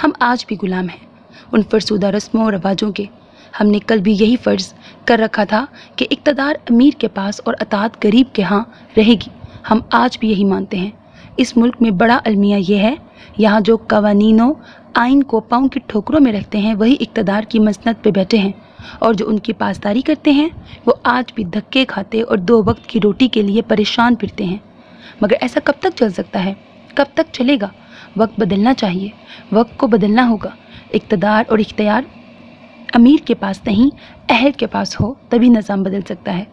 A: ہم آج بھی غلام ہیں ان فرسودہ رسموں اور رواجوں کے۔ ہم نے کل بھی یہی فرض کر رکھا تھا کہ اقتدار امیر کے پاس اور اطاعت غریب کے ہاں رہے گی۔ ہم آج بھی یہی مانتے ہیں۔ اس ملک میں بڑا المیہ یہ ہے، یہاں جو قوانین و آئین کو پاؤں کی ٹھوکروں میں رکھتے ہیں وہی اقتدار کی مسند پہ بیٹھے ہیں، اور جو ان کی پاسداری کرتے ہیں وہ آج بھی دھکے کھاتے اور 2 وقت کی روٹی کے لیے پریشان پھرتے ہیں۔ مگر ایسا کب تک چل سکتا ہے؟ کب تک چلے گا؟ وقت بدلنا چاہیے، وقت کو بدلنا ہوگا۔ اقتدار اور اختیار امیر کے پاس نہیں، اہل کے پاس ہو تبھی نظام بدل سکتا ہے،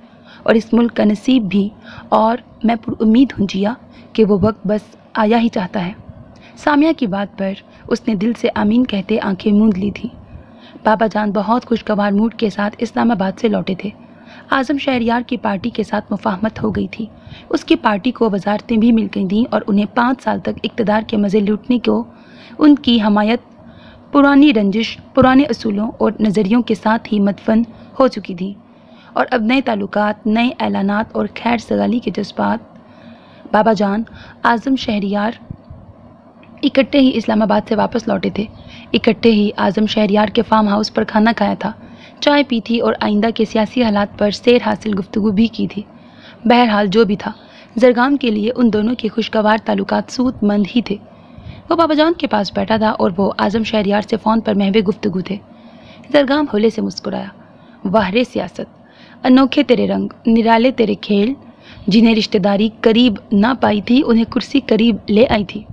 A: اور اس ملک کا نصیب بھی، اور میں پر امید ہوں جیا کہ وہ وقت بس آیا ہی چاہتا ہے۔ سامیہ کی بات پر اس نے دل سے آمین کہتے آنکھیں موند لی تھیں۔ بابا جان بہت خوشگوار موڈ کے ساتھ اسلام آباد سے لوٹے تھے۔ اعظم شہریار کی پارٹی کے ساتھ مفاہمت ہو گئی تھی۔ اس کی پارٹی کو وزارتیں بھی مل گئی تھیں اور انہیں 5 سال تک اقتدار کے مزے لوٹنے کو ان کی حمایت پرانی رنجش، پرانے اصولوں اور نظریوں کے ساتھ ہی مدفن ہو چکی تھی، اور اب نئے تعلقات، نئے اعلانات اور خیر سگالی کے جذبات۔ بابا جان اعظم شہریار اکٹھے ہی اسلام آباد سے واپس لوٹے تھے۔ اکٹھے ہی اعظم شہریار کے فارم ہاؤس پر کھانا کھایا تھا، چائے پی تھی اور آئندہ کے سیاسی حالات پر سیر حاصل گفتگو بھی کی تھی۔ بہرحال جو بھی تھا، زرگام کے لیے ان دونوں کے خوشگوار تعلقات سود مند ہی تھے۔ وہ بابا جان کے پاس بیٹھا تھا اور وہ اعظم شہریار سے فون پر محو گفتگو تھے۔ زرگام ہولے سے مسکرایا۔ واہ رے سیاست، انوکھے تیرے رنگ، نرالے تیرے کھیل، جنہیں رشتہ داری قریب نہ پائی تھی انہیں کرسی قریب لے آئی تھی۔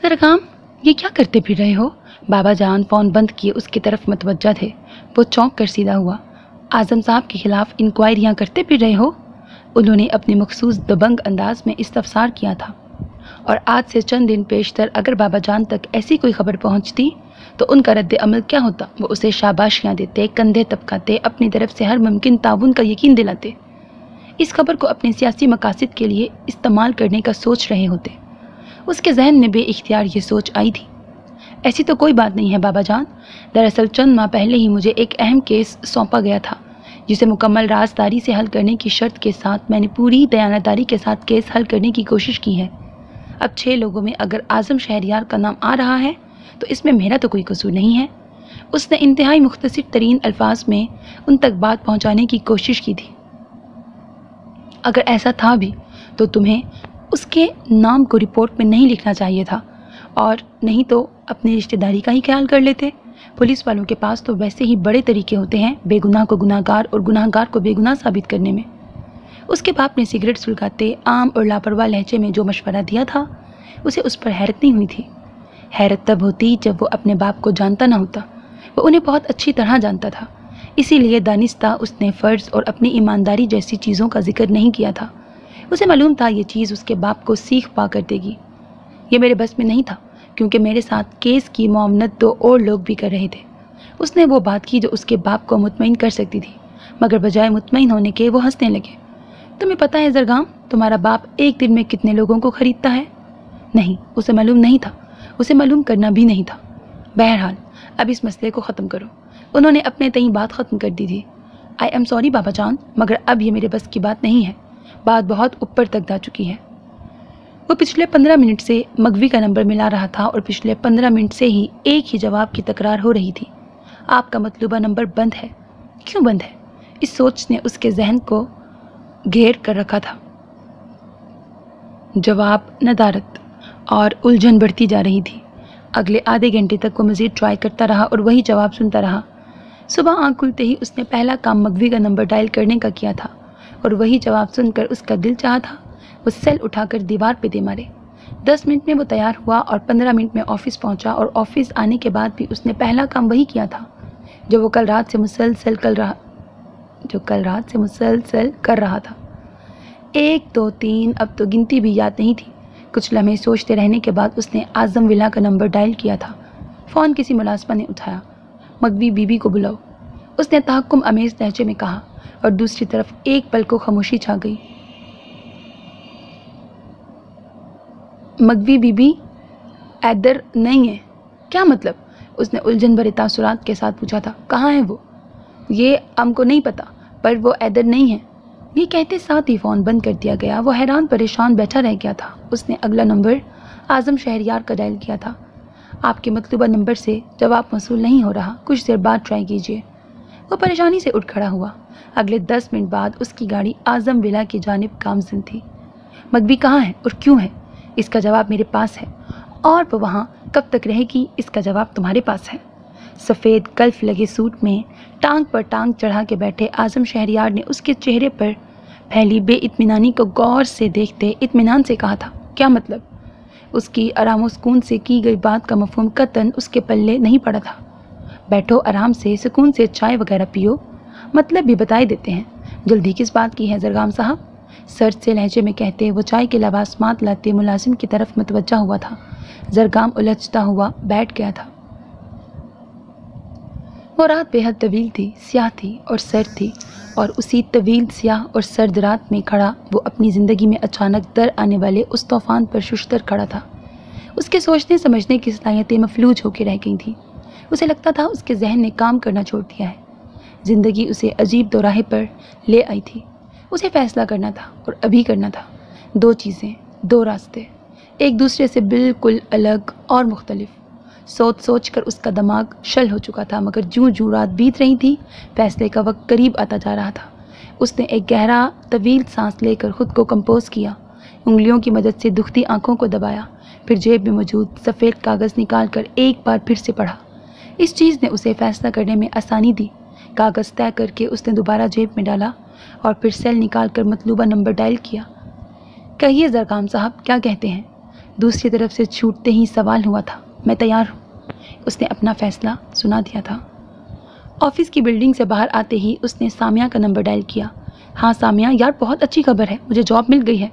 A: زرگام یہ کیا کرتے پھر رہے ہو؟ بابا جان فون بند کیے اس کی طرف متوجہ تھے۔ وہ چونک کر سیدھا ہوا۔ اعظم صاحب کے خلاف انکوائریاں کرتے پھر رہے ہو؟ انہوں نے اپنے مخصوص دبنگ انداز میں استفسار کیا تھا، اور آج سے چند دن پیشتر اگر بابا جان تک ایسی کوئی خبر پہنچتی تو ان کا رد عمل کیا ہوتا؟ وہ اسے شاباشیاں دیتے، کندھے تپکاتے، اپنی طرف سے ہر ممکن تعاون کا یقین دلاتے، اس خبر کو اپنے سیاسی مقاصد کے لیے استعمال کرنے کا سوچ رہے ہوتے۔ اس کے ذہن میں بے اختیار یہ سوچ آئی تھی، ایسی تو کوئی بات نہیں ہے بابا جان، دراصل چند ماہ پہلے ہی مجھے ایک اہم کیس سونپا گیا تھا جسے مکمل رازداری سے حل کرنے کی شرط کے ساتھ میں نے پوری دیانتداری کے ساتھ کیس حل کرنے کی کوشش کی ہے۔ اب 6 لوگوں میں اگر اعظم شہریار کا نام آ رہا ہے تو اس میں میرا تو کوئی قصور نہیں ہے۔ اس نے انتہائی مختصر ترین الفاظ میں ان تک بات پہنچانے کی کوشش کی تھی۔ اگر ایسا تھا بھی تو تمہیں اس کے نام کو رپورٹ میں نہیں لکھنا چاہیے تھا، اور نہیں تو اپنی رشتہ داری کا ہی خیال کر لیتے۔ پولیس والوں کے پاس تو ویسے ہی بڑے طریقے ہوتے ہیں بے گناہ کو گناہ گار اور گناہ گار کو بے گناہ ثابت کرنے میں۔ اس کے باپ نے سگریٹ سلگاتے عام اور لاپرواہ لہجے میں جو مشورہ دیا تھا اسے اس پر حیرت نہیں ہوئی تھی۔ حیرت تب ہوتی جب وہ اپنے باپ کو جانتا نہ ہوتا۔ وہ انہیں بہت اچھی طرح جانتا تھا، اسی لیے دانستہ اس نے فرض اور اپنی ایمانداری جیسی چیزوں کا ذکر نہیں کیا تھا۔ اسے معلوم تھا یہ چیز اس کے باپ کو سیکھ پا کر دے گی۔ یہ میرے بس میں نہیں تھا کیونکہ میرے ساتھ کیس کی معاونت 2 اور لوگ بھی کر رہے تھے۔ اس نے وہ بات کی جو اس کے باپ کو مطمئن کر سکتی تھی، مگر بجائے مطمئن ہونے کے وہ ہنسنے لگے۔ تمہیں پتہ ہے زرگام، تمہارا باپ ایک دن میں کتنے لوگوں کو خریدتا ہے؟ نہیں، اسے معلوم نہیں تھا، اسے معلوم کرنا بھی نہیں تھا۔ بہرحال اب اس مسئلے کو ختم کرو۔ انہوں نے اپنے تئیں بات ختم کر دی تھی۔ آئی ایم سوری بابا جان، مگر اب یہ میرے بس کی بات نہیں ہے، بات بہت اوپر تک جا چکی ہے۔ وہ پچھلے 15 منٹ سے مغوی کا نمبر ملا رہا تھا اور پچھلے 15 منٹ سے ہی ایک ہی جواب کی تکرار ہو رہی تھی، آپ کا مطلوبہ نمبر بند ہے۔ کیوں بند ہے؟ اس سوچ نے اس کے ذہن کو گھیر کر رکھا تھا۔ جواب ندارت اور الجھن بڑھتی جا رہی تھی۔ اگلے آدھے گھنٹے تک وہ مزید ٹرائی کرتا رہا اور وہی جواب سنتا رہا۔ صبح آنکھ کھلتے ہی اس نے پہلا کام مغوی کا نمبر ڈائل کرنے کا کیا تھا، اور وہی جواب سن کر اس کا دل چاہا تھا وہ سیل اٹھا کر دیوار پہ دے مارے۔ 10 منٹ میں وہ تیار ہوا اور 15 منٹ میں آفس پہنچا، اور آفس آنے کے بعد بھی اس نے پہلا کام وہی کیا تھا جو وہ کل رات سے مسلسل کر رہا تھا۔ 1 2 3 اب تو گنتی بھی یاد نہیں تھی۔ کچھ لمحے سوچتے رہنے کے بعد اس نے اعظم ولا کا نمبر ڈائل کیا تھا۔ فون کسی ملازمہ نے اٹھایا۔ مغوی بی بی کو بلاؤ، اس نے تحکم آمیز لہجے میں کہا، اور دوسری طرف ایک پل کو خاموشی چھا گئی۔ مغوی بیبی ایدر نہیں ہے؟ کیا مطلب؟ اس نے الجھن بھرے تاثرات کے ساتھ پوچھا تھا۔ کہاں ہے وہ؟ یہ ہم کو نہیں پتا، پر وہ ایدر نہیں ہے۔ یہ کہتے ساتھ ہی فون بند کر دیا گیا۔ وہ حیران پریشان بیٹھا رہ گیا تھا۔ اس نے اگلا نمبر اعظم شہریار کا ڈائل کیا تھا۔ آپ کے مطلوبہ نمبر سے جواب موصول نہیں ہو رہا، کچھ دیر بعد ٹرائی کیجیے۔ وہ پریشانی سے اٹھ کھڑا ہوا۔ اگلے 10 منٹ بعد اس کی گاڑی اعظم ولا کی جانب گامزن تھی۔ مغوی کہاں ہے اور کیوں ہے؟ اس کا جواب میرے پاس ہے، اور وہ وہاں کب تک رہے گی اس کا جواب تمہارے پاس ہے۔ سفید گلف لگے سوٹ میں ٹانگ پر ٹانگ چڑھا کے بیٹھے اعظم شہریار نے اس کے چہرے پر پھیلی بے اطمینانی کو غور سے دیکھتے اطمینان سے کہا تھا۔ کیا مطلب؟ اس کی آرام و سکون سے کی گئی بات کا مفہوم قطعاً اس کے پلے نہیں پڑا تھا۔ بیٹھو آرام سے، سکون سے چائے وغیرہ پیو، مطلب بھی بتائے دیتے ہیں۔ جلدی کس بات کی ہے زرگام صاحب؟ سرد سے لہجے میں کہتے وہ چائے کے لوازمات لاتے ملازم کی طرف متوجہ ہوا تھا۔ زرگام الجھتا ہوا بیٹھ گیا تھا۔ وہ رات بے حد طویل تھی، سیاہ تھی اور سرد تھی، اور اسی طویل سیاہ اور سرد رات میں کھڑا وہ اپنی زندگی میں اچانک در آنے والے اس طوفان پر ششتر کھڑا تھا۔ اس کے سوچنے سمجھنے کی صلاحیتیں مفلوج ہو کے رہ گئی تھیں۔ اسے لگتا تھا اس کے ذہن نے کام کرنا چھوڑ دیا ہے۔ زندگی اسے عجیب دوراہے پر لے آئی تھی۔ اسے فیصلہ کرنا تھا، اور ابھی کرنا تھا۔ دو چیزیں، دو راستے، ایک دوسرے سے بالکل الگ اور مختلف۔ سوچ سوچ کر اس کا دماغ شل ہو چکا تھا، مگر جوں جوں رات بیت رہی تھی فیصلے کا وقت قریب آتا جا رہا تھا۔ اس نے ایک گہرا طویل سانس لے کر خود کو کمپوز کیا، انگلیوں کی مدد سے دکھتی آنکھوں کو دبایا، پھر جیب میں موجود سفید کاغذ نکال کر ایک بار پھر سے پڑھا۔ اس چیز نے اسے فیصلہ کرنے میں آسانی دی۔ کاغذ طے کر کے اس نے دوبارہ جیب میں ڈالا اور پھر سیل نکال کر مطلوبہ نمبر ڈائل کیا۔ کہیے زرگام صاحب، کیا کہتے ہیں؟ دوسری طرف سے چھوٹتے ہی سوال ہوا تھا۔ میں تیار ہوں۔ اس نے اپنا فیصلہ سنا دیا تھا۔ آفس کی بلڈنگ سے باہر آتے ہی اس نے سامیہ کا نمبر ڈائل کیا۔ ہاں سامیہ، یار بہت اچھی خبر ہے، مجھے جاب مل گئی ہے۔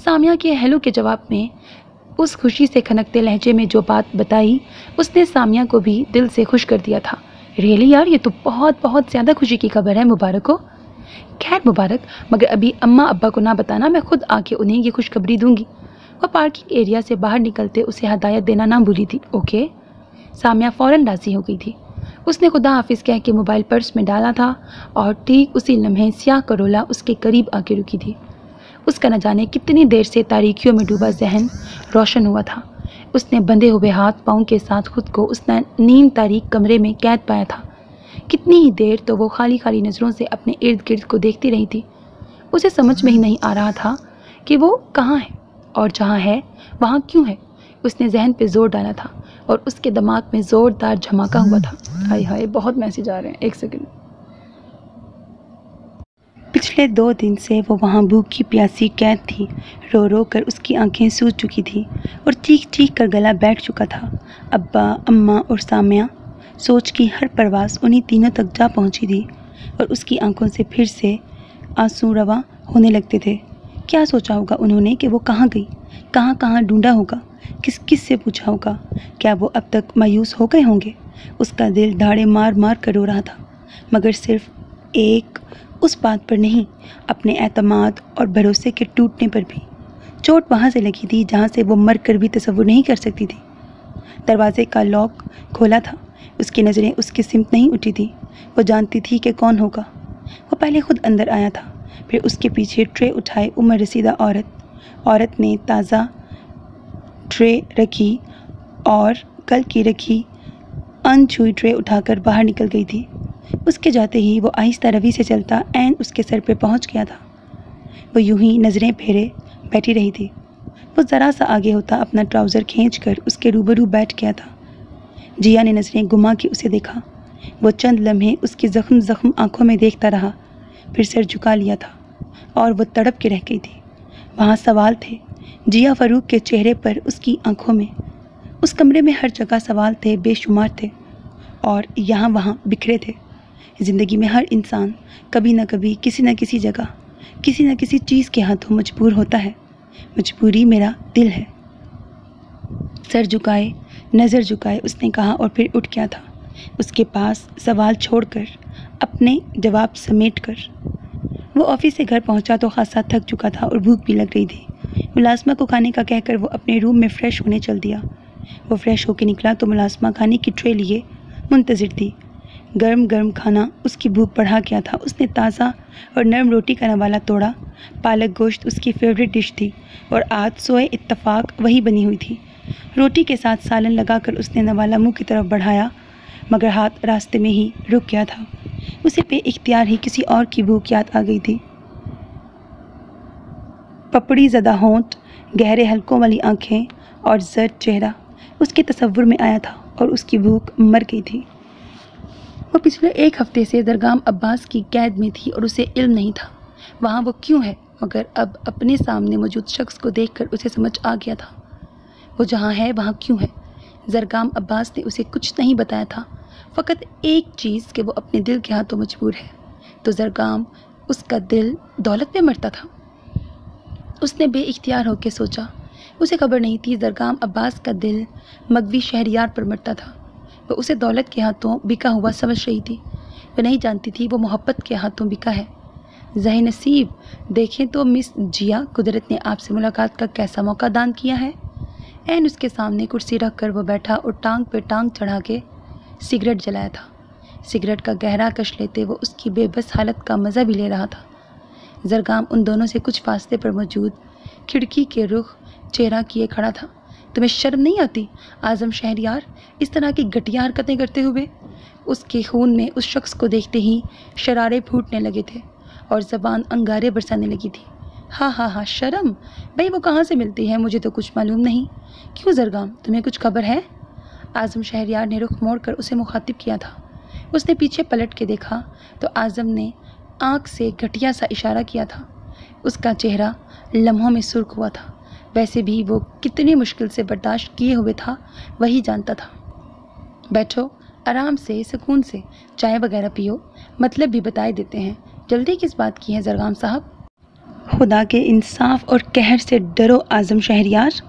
A: سامیہ کے ہیلو کے جواب میں اس خوشی سے کھنکتے لہجے میں جو بات بتائی اس نے سامیہ کو بھی دل سے خوش کر دیا تھا۔ ریئلی یار، یہ تو بہت زیادہ خوشی کی خبر ہے، مبارک ہو۔ خیر مبارک، مگر ابھی اماں ابا کو نہ بتانا، میں خود آ کے انہیں یہ خوشخبری دوں گی۔ وہ پارکنگ ایریا سے باہر نکلتے اسے ہدایت دینا نہ بھولی تھی۔ اوکے۔ سامیہ فوراً راضی ہو گئی تھی۔ اس نے خدا حافظ کہہ کے موبائل پرس میں ڈالا تھا، اور ٹھیک اسی لمحے سیاہ کرولا اس کے قریب آ کے رکی تھی۔ اس کا نہ جانے کتنی دیر سے تاریکیوں میں ڈوبا ذہن روشن ہوا تھا۔ اس نے بندھے ہوئے ہاتھ پاؤں کے ساتھ خود کو اس نیم تاریک کمرے میں قید پایا تھا۔ کتنی ہی دیر تو وہ خالی نظروں سے اپنے ارد گرد کو دیکھتی رہی تھی۔ اسے سمجھ میں ہی نہیں آ رہا تھا کہ وہ کہاں ہے، اور جہاں ہے وہاں کیوں ہے۔ اس نے ذہن پہ زور ڈالا تھا، اور اس کے دماغ میں زوردار جھماکا ہوا تھا۔ ہائے ہائے، بہت میسج آ رہے ہیں، ایک سیکنڈ۔ پچھلے 2 دن سے وہ وہاں بھوکی پیاسی قید تھی۔ رو رو کر اس کی آنکھیں سوج چکی تھیں، اور چیخ چیخ کر گلا بیٹھ چکا تھا۔ ابا، اماں اور سامیہ، سوچ کی ہر پرواز انہی تینوں تک جا پہنچی تھی، اور اس کی آنکھوں سے پھر سے آنسو رواں ہونے لگتے تھے۔ کیا سوچا ہوگا انہوں نے کہ وہ کہاں گئی، کہاں کہاں ڈھونڈا ہوگا، کس کس سے پوچھا ہوگا؟ کیا وہ اب تک مایوس ہو گئے ہوں گے؟ اس کا دل دھاڑے مار مار کر رو رہا تھا، مگر صرف ایک اس بات پر نہیں، اپنے اعتماد اور بھروسے کے ٹوٹنے پر بھی۔ چوٹ وہاں سے لگی تھی جہاں سے وہ مر کر بھی تصور نہیں کر سکتی تھی۔ دروازے کا لاک کھولا تھا، اس کی نظریں اس کی سمت نہیں اٹھی تھی۔ وہ جانتی تھی کہ کون ہوگا۔ وہ پہلے خود اندر آیا تھا، پھر اس کے پیچھے ٹرے اٹھائے عمر رسیدہ عورت نے تازہ ٹرے رکھی اور کل کی رکھی ان چھوئی ٹرے اٹھا کر باہر نکل گئی تھی۔ اس کے جاتے ہی وہ آہستہ روی سے چلتا عین اس کے سر پہ پہنچ گیا تھا۔ وہ یوں ہی نظریں پھیرے بیٹھی رہی تھی۔ وہ ذرا سا آگے ہوتا اپنا ٹراؤزر کھینچ کر اس کے روبرو بیٹھ گیا تھا۔ جیا نے نظریں گھما کے اسے دیکھا۔ وہ چند لمحے اس کی زخم آنکھوں میں دیکھتا رہا، پھر سر جھکا لیا تھا، اور وہ تڑپ کے رہ گئی تھی۔ وہاں سوال تھے، جیا فاروق کے چہرے پر، اس کی آنکھوں میں۔ اس کمرے میں ہر جگہ سوال تھے، بے شمار تھے، اور یہاں وہاں بکھرے تھے۔ زندگی میں ہر انسان کبھی نہ کبھی کسی نہ کسی جگہ کسی نہ کسی چیز کے ہاتھوں مجبور ہوتا ہے۔ مجبوری میرا دل ہے۔ سر جھکائے، نظر جھکائے اس نے کہا، اور پھر اٹھ گیا تھا، اس کے پاس سوال چھوڑ کر، اپنے جواب سمیٹ کر۔ وہ آفس سے گھر پہنچا تو خاصا تھک چکا تھا اور بھوک بھی لگ رہی تھی۔ ملازمہ کو کھانے کا کہہ کر وہ اپنے روم میں فریش ہونے چل دیا۔ وہ فریش ہو کے نکلا تو ملازمہ کھانے کی ٹرے لیے منتظر تھی۔ گرم گرم کھانا اس کی بھوک بڑھا گیا تھا۔ اس نے تازہ اور نرم روٹی کا نوالا توڑا۔ پالک گوشت اس کی فیوریٹ ڈش تھی اور آج سوئے اتفاق وہی بنی ہوئی تھی۔ روٹی کے ساتھ سالن لگا کر اس نے نوالا منہ کی طرف بڑھایا، مگر ہاتھ راستے میں ہی رک گیا تھا۔ اسے بے اختیار ہی کسی اور کی بھوک یاد آ گئی تھی۔ پپڑی زدہ ہونٹ، گہرے حلقوں والی آنکھیں اور زرد چہرہ اس کے تصور میں آیا تھا اور اس کی بھوک مر گئی تھی۔ وہ پچھلے 1 ہفتے سے درگام عباس کی قید میں تھی اور اسے علم نہیں تھا وہاں وہ کیوں ہے، مگر اب اپنے سامنے موجود شخص کو دیکھ کر اسے سمجھ آ گیا تھا وہ جہاں ہے وہاں کیوں ہے۔ درگام عباس نے اسے کچھ نہیں بتایا تھا، فقط ایک چیز کہ وہ اپنے دل کے ہاتھوں مجبور ہے۔ تو درگام اس کا دل دولت میں مرتا تھا؟ اس نے بے اختیار ہو کے سوچا۔ اسے خبر نہیں تھی درگام عباس کا دل مغوی شہریار پر مرتا تھا۔ وہ اسے دولت کے ہاتھوں بکا ہوا سمجھ رہی تھی۔ وہ نہیں جانتی تھی وہ محبت کے ہاتھوں بکا ہے۔ ذہن نصیب، دیکھیں تو مس جیا، قدرت نے آپ سے ملاقات کا کیسا موقع دان کیا ہے۔ عین اس کے سامنے کرسی رکھ کر وہ بیٹھا اور ٹانگ پہ ٹانگ چڑھا کے سگریٹ جلایا تھا۔ سگریٹ کا گہرا کش لیتے وہ اس کی بے بس حالت کا مزہ بھی لے رہا تھا۔ درگام ان دونوں سے کچھ فاصلے پر موجود کھڑکی کے رخ چہرہ کیے کھڑا تھا۔ تمہیں شرم نہیں آتی اعظم شہریار، اس طرح کی گھٹیا حرکتیں کرتے ہوئے؟ اس کے خون میں اس شخص کو دیکھتے ہی شرارے پھوٹنے لگے تھے اور زبان انگارے برسانے لگی تھی۔ ہاں شرم؟ بھائی وہ کہاں سے ملتی ہے، مجھے تو کچھ معلوم نہیں۔ کیوں درگام، تمہیں کچھ خبر ہے؟ اعظم شہریار نے رخ موڑ کر اسے مخاطب کیا تھا۔ اس نے پیچھے پلٹ کے دیکھا تو اعظم نے آنکھ سے گھٹیا سا اشارہ کیا تھا۔ اس کا چہرہ لمحوں میں سرخ ہوا تھا۔ ویسے بھی وہ کتنی مشکل سے برداشت کیے ہوئے تھا وہی جانتا تھا۔ بیٹھو آرام سے، سکون سے، چائے وغیرہ پیو، مطلب بھی بتائے دیتے ہیں۔ جلدی کس بات کی ہے درگام صاحب؟ خدا کے انصاف اور قہر سے ڈرو اعظم شہریار۔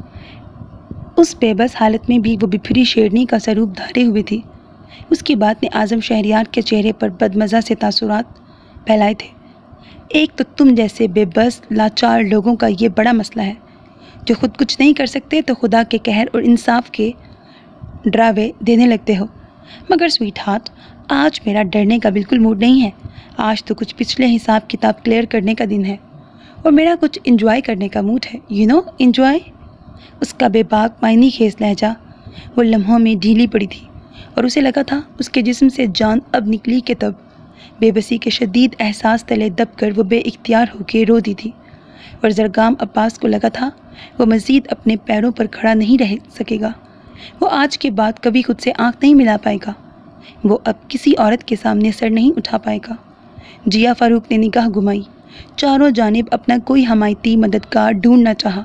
A: اس بے بس حالت میں بھی وہ بپھری شیرنی کا سروپ دھارے ہوئے تھی۔ اس کی بات نے اعظم شہریار کے چہرے پر بدمزہ سے تاثرات پھیلائے تھے۔ ایک تو تم جیسے بے بس لاچار لوگوں کا یہ بڑا مسئلہ ہے، جو خود کچھ نہیں کر سکتے تو خدا کے قہر اور انصاف کے ڈراوے دینے لگتے ہو۔ مگر سویٹ ہارٹ، آج میرا ڈرنے کا بالکل موڈ نہیں ہے۔ آج تو کچھ پچھلے حساب کتاب کلیئر کرنے کا دن ہے اور میرا کچھ انجوائے کرنے کا موڈ ہے۔ انجوائے؟ اس کا بے باک معنی خیز لہجہ وہ لمحوں میں ڈھیلی پڑی تھی اور اسے لگا تھا اس کے جسم سے جان اب نکلی کہ تب بے بسی کے شدید احساس تلے دب کر وہ بے اختیار ہو کے رو دی تھی۔ اور درگام عباس کو لگا تھا وہ مزید اپنے پیروں پر کھڑا نہیں رہ سکے گا۔ وہ آج کے بعد کبھی خود سے آنکھ نہیں ملا پائے گا۔ وہ اب کسی عورت کے سامنے سر نہیں اٹھا پائے گا۔ جیا فاروق نے نگاہ گھمائی، چاروں جانب اپنا کوئی حمایتی مددگار ڈھونڈنا چاہا۔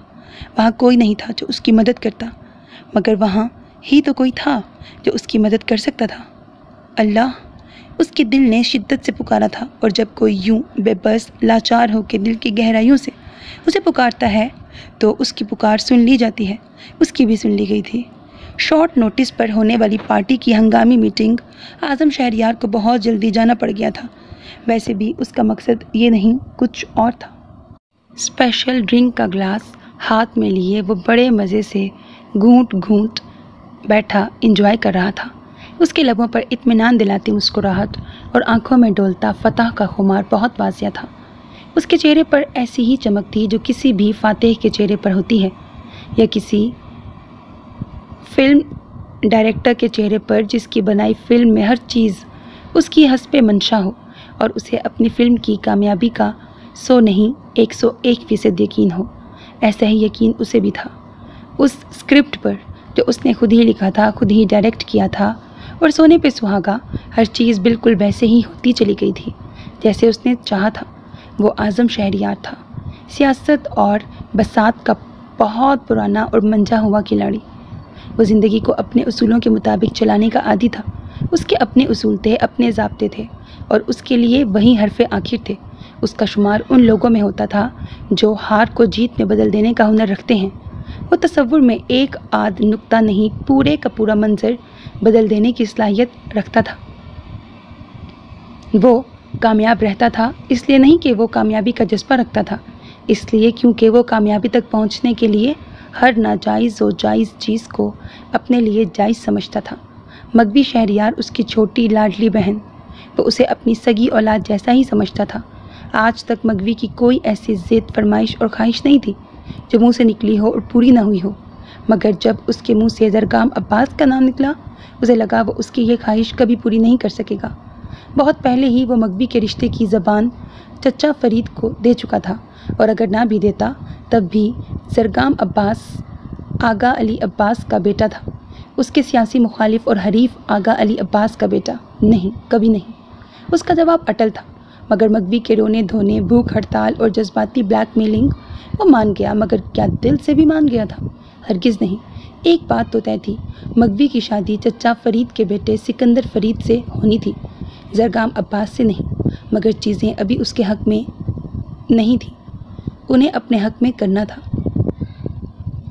A: وہاں کوئی نہیں تھا جو اس کی مدد کرتا، مگر وہاں ہی تو کوئی تھا جو اس کی مدد کر سکتا تھا۔ اللہ! اس کے دل نے شدت سے پکارا تھا، اور جب کوئی یوں بے بس لاچار ہو کے دل کی گہرائیوں سے اسے پکارتا ہے تو اس کی پکار سن لی جاتی ہے۔ اس کی بھی سن لی گئی تھی۔ شارٹ نوٹس پر ہونے والی پارٹی کی ہنگامی میٹنگ اعظم شہریار کو بہت جلدی جانا پڑ گیا تھا۔ ویسے بھی اس کا مقصد یہ نہیں کچھ اور تھا۔ اسپیشل ڈرنک کا گلاس ہاتھ میں لیے وہ بڑے مزے سے گھونٹ گھونٹ بیٹھا انجوائے کر رہا تھا۔ اس کے لبوں پر اطمینان دلاتی مسکراہٹ اور آنکھوں میں ڈولتا فتح کا خمار بہت واضح تھا۔ اس کے چہرے پر ایسی ہی چمک تھی جو کسی بھی فاتح کے چہرے پر ہوتی ہے، یا کسی فلم ڈائریکٹر کے چہرے پر جس کی بنائی فلم میں ہر چیز اس کی حسب منشا ہو اور اسے اپنی فلم کی کامیابی کا 100 نہیں 101% یقین ہو۔ ایسا ہی یقین اسے بھی تھا اس اسکرپٹ پر جو اس نے خود ہی لکھا تھا، خود ہی ڈائریکٹ کیا تھا، اور سونے پہ سہاگا ہر چیز بالکل ویسے ہی ہوتی چلی گئی تھی جیسے اس نے چاہا تھا۔ وہ اعظم شہریار تھا، سیاست اور بساط کا بہت پرانا اور منجھا ہوا کھلاڑی۔ وہ زندگی کو اپنے اصولوں کے مطابق چلانے کا عادی تھا۔ اس کے اپنے اصول تھے، اپنے ضابطے تھے، اور اس کے لیے وہی حرف آخر تھے۔ اس کا شمار ان لوگوں میں ہوتا تھا جو ہار کو جیت میں بدل دینے کا ہنر رکھتے ہیں۔ وہ تصور میں ایک آدھ نقطہ نہیں، پورے کا پورا منظر بدل دینے کی صلاحیت رکھتا تھا۔ وہ کامیاب رہتا تھا اس لیے نہیں کہ وہ کامیابی کا جذبہ رکھتا تھا، اس لیے کیونکہ وہ کامیابی تک پہنچنے کے لیے ہر ناجائز و جائز چیز کو اپنے لیے جائز سمجھتا تھا۔ مغوی شہریار اس کی چھوٹی لاڈلی بہن، وہ اسے اپنی سگی اولاد جیسا ہی سمجھتا تھا۔ آج تک مغوی کی کوئی ایسی ضد، فرمائش اور خواہش نہیں تھی جو منہ سے نکلی ہو اور پوری نہ ہوئی ہو، مگر جب اس کے منہ سے زرگام عباس کا نام نکلا، اسے لگا وہ اس کی یہ خواہش کبھی پوری نہیں کر سکے گا۔ بہت پہلے ہی وہ مغوی کے رشتے کی زبان چچا فرید کو دے چکا تھا، اور اگر نہ بھی دیتا تب بھی زرگام عباس آغا علی عباس کا بیٹا تھا، اس کے سیاسی مخالف اور حریف آغا علی عباس کا بیٹا نہیں، کبھی نہیں۔ اس کا جواب اٹل تھا، مگر مغوی کے رونے دھونے، بھوک ہڑتال اور جذباتی بلیک میلنگ وہ مان گیا، مگر کیا دل سے بھی مان گیا تھا؟ ہرگز نہیں۔ ایک بات تو طے تھی، مغوی کی شادی چچا فرید کے بیٹے سکندر فرید سے ہونی تھی، زرگام عباس سے نہیں، مگر چیزیں ابھی اس کے حق میں نہیں تھیں، انہیں اپنے حق میں کرنا تھا۔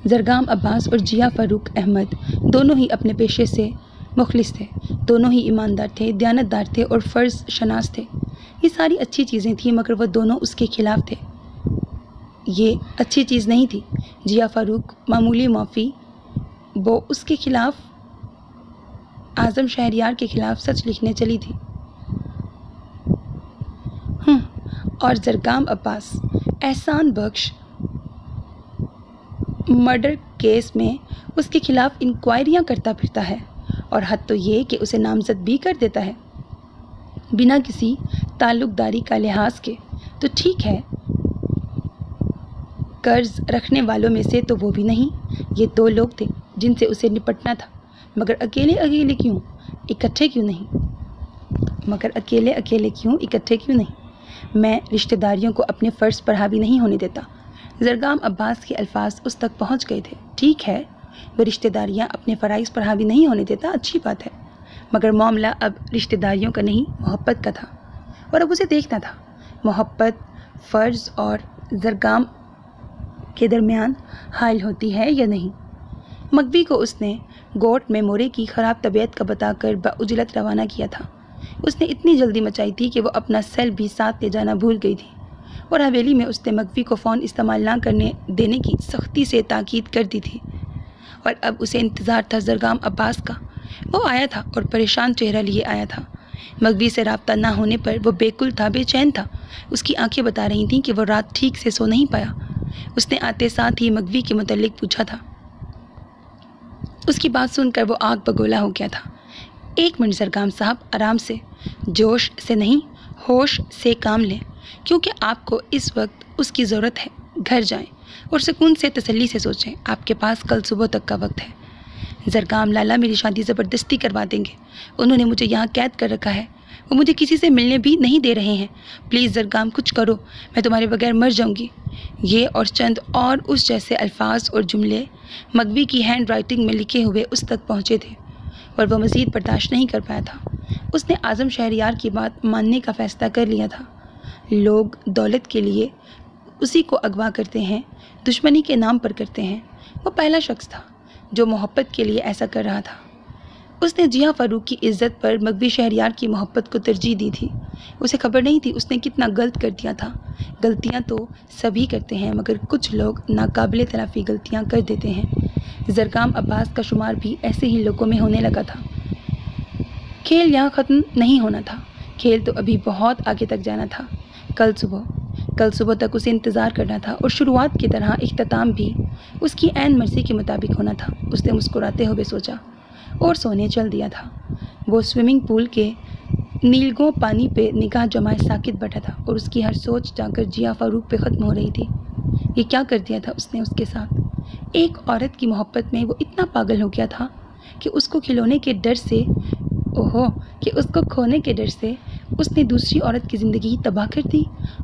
A: زرگام عباس اور جیا فاروق احمد دونوں ہی اپنے پیشے سے مخلص تھے، دونوں ہی ایماندار تھے، دیانتدار تھے اور فرض شناس تھے۔ یہ ساری اچھی چیزیں تھیں، مگر وہ دونوں اس کے خلاف تھے۔ یہ اچھی چیز نہیں تھی۔ جیا فاروق معمولی معافی، وہ اس کے خلاف، اعظم شہریار کے خلاف سچ لکھنے چلی تھی۔ اور زرگام عباس احسان بخش مرڈر کیس میں اس کے خلاف انکوائریاں کرتا پھرتا ہے، اور حد تو یہ کہ اسے نامزد بھی کر دیتا ہے بنا کسی تعلق داری کا لحاظ کے۔ تو ٹھیک ہے، قرض رکھنے والوں میں سے تو وہ بھی نہیں۔ یہ دو لوگ تھے جن سے اسے نپٹنا تھا، مگر اکیلے اکیلے کیوں، اکٹھے کیوں نہیں؟ میں رشتہ داریوں کو اپنے فرض پر حاوی نہیں ہونے دیتا۔ زرگام عباس کے الفاظ اس تک پہنچ گئے تھے۔ ٹھیک ہے، وہ رشتہ داریاں اپنے فرائض پر حاوی نہیں ہونے دیتا، اچھی بات ہے، مگر معاملہ اب رشتہ داریوں کا نہیں، محبت کا تھا، اور اب اسے دیکھنا تھا محبت فرض اور زرگام کے درمیان حائل ہوتی ہے یا نہیں۔ مغوی کو اس نے گوٹ میں مورے کی خراب طبیعت کا بتا کر بعجلت روانہ کیا تھا۔ اس نے اتنی جلدی مچائی تھی کہ وہ اپنا سیل بھی ساتھ لے جانا بھول گئی تھی، اور حویلی میں اس نے مغوی کو فون استعمال نہ کرنے دینے کی سختی سے تاکید کر دی تھی، اور اب اسے انتظار تھا زرگام عباس کا۔ وہ آیا تھا اور پریشان چہرہ لیے آیا تھا۔ مغوی سے رابطہ نہ ہونے پر وہ بیکل تھا، بے چین تھا۔ اس کی آنکھیں بتا رہی تھیں کہ وہ رات ٹھیک سے سو نہیں پایا۔ اس نے آتے ساتھ ہی مغوی کے متعلق پوچھا تھا۔ اس کی بات سن کر وہ آگ بگولا ہو گیا تھا۔ ایک منٹ زرگام صاحب، آرام سے، جوش سے نہیں، ہوش سے کام لیں، کیونکہ آپ کو اس وقت اس کی ضرورت ہے۔ گھر جائیں اور سکون سے تسلی سے سوچیں، آپ کے پاس کل صبح تک کا وقت ہے۔ زرگام لالا میری شادی زبردستی کروا دیں گے، انہوں نے مجھے یہاں قید کر رکھا ہے، وہ مجھے کسی سے ملنے بھی نہیں دے رہے ہیں، پلیز زرگام کچھ کرو، میں تمہارے بغیر مر جاؤں گی۔ یہ اور چند اور اس جیسے الفاظ اور جملے مغوی کی ہینڈ رائٹنگ میں لکھے ہوئے اس تک پہنچے تھے، اور وہ مزید برداشت نہیں کر پایا تھا۔ اس نے اعظم شہریار کی بات ماننے کا فیصلہ کر لیا تھا۔ لوگ دولت کے لیے اسی کو اغوا کرتے ہیں، دشمنی کے نام پر کرتے ہیں۔ وہ پہلا شخص تھا جو محبت کے لیے ایسا کر رہا تھا۔ اس نے جیا فاروق کی عزت پر مغوی شہریار کی محبت کو ترجیح دی تھی۔ اسے خبر نہیں تھی اس نے کتنا غلط کر دیا تھا۔ غلطیاں تو سبھی کرتے ہیں، مگر کچھ لوگ ناقابل تلافی غلطیاں کر دیتے ہیں۔ زرگام عباس کا شمار بھی ایسے ہی لوگوں میں ہونے لگا تھا۔ کھیل یہاں ختم نہیں ہونا تھا، کھیل تو ابھی بہت آگے تک جانا تھا۔ کل صبح تک اسے انتظار کرنا تھا، اور شروعات کی طرح اختتام بھی اس کی عین مرضی کے مطابق ہونا تھا۔ اس نے مسکراتے ہوئے سوچا اور سونے چل دیا تھا۔ وہ سوئمنگ پول کے نیلگوں پانی پہ نگاہ جمائے ساکت بیٹھا تھا، اور اس کی ہر سوچ جا کر جیا فاروق پہ ختم ہو رہی تھی۔ یہ کیا کر دیا تھا اس نے اس کے ساتھ؟ ایک عورت کی محبت میں وہ اتنا پاگل ہو گیا تھا کہ اس کو کھلونے کے ڈر سے اس کو کھونے کے ڈر سے اس نے دوسری عورت کی زندگی تباہ کر دی۔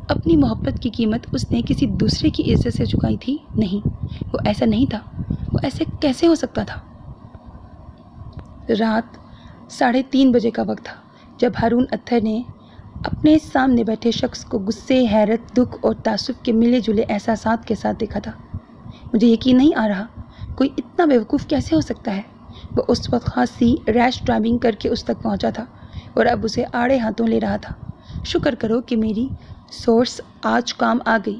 A: اپنی محبت کی قیمت اس نے کسی دوسرے کی عزت سے چکائی تھی؟ نہیں، وہ ایسا نہیں تھا۔ وہ ایسے کیسے ہو سکتا تھا؟ رات 3:30 بجے کا وقت تھا جب ہارون اتھر نے اپنے سامنے بیٹھے شخص کو غصے، حیرت، دکھ اور تعصب کے ملے جلے احساسات کے ساتھ دیکھا تھا۔ مجھے یقین نہیں آ رہا، کوئی اتنا بیوقوف کیسے ہو سکتا ہے؟ وہ اس وقت خاصی ریش ڈرائیونگ کر کے اس تک پہنچا تھا، اور اب اسے آڑے ہاتھوں لے رہا تھا۔ شکر کرو کہ میری سورس آج کام آ گئی،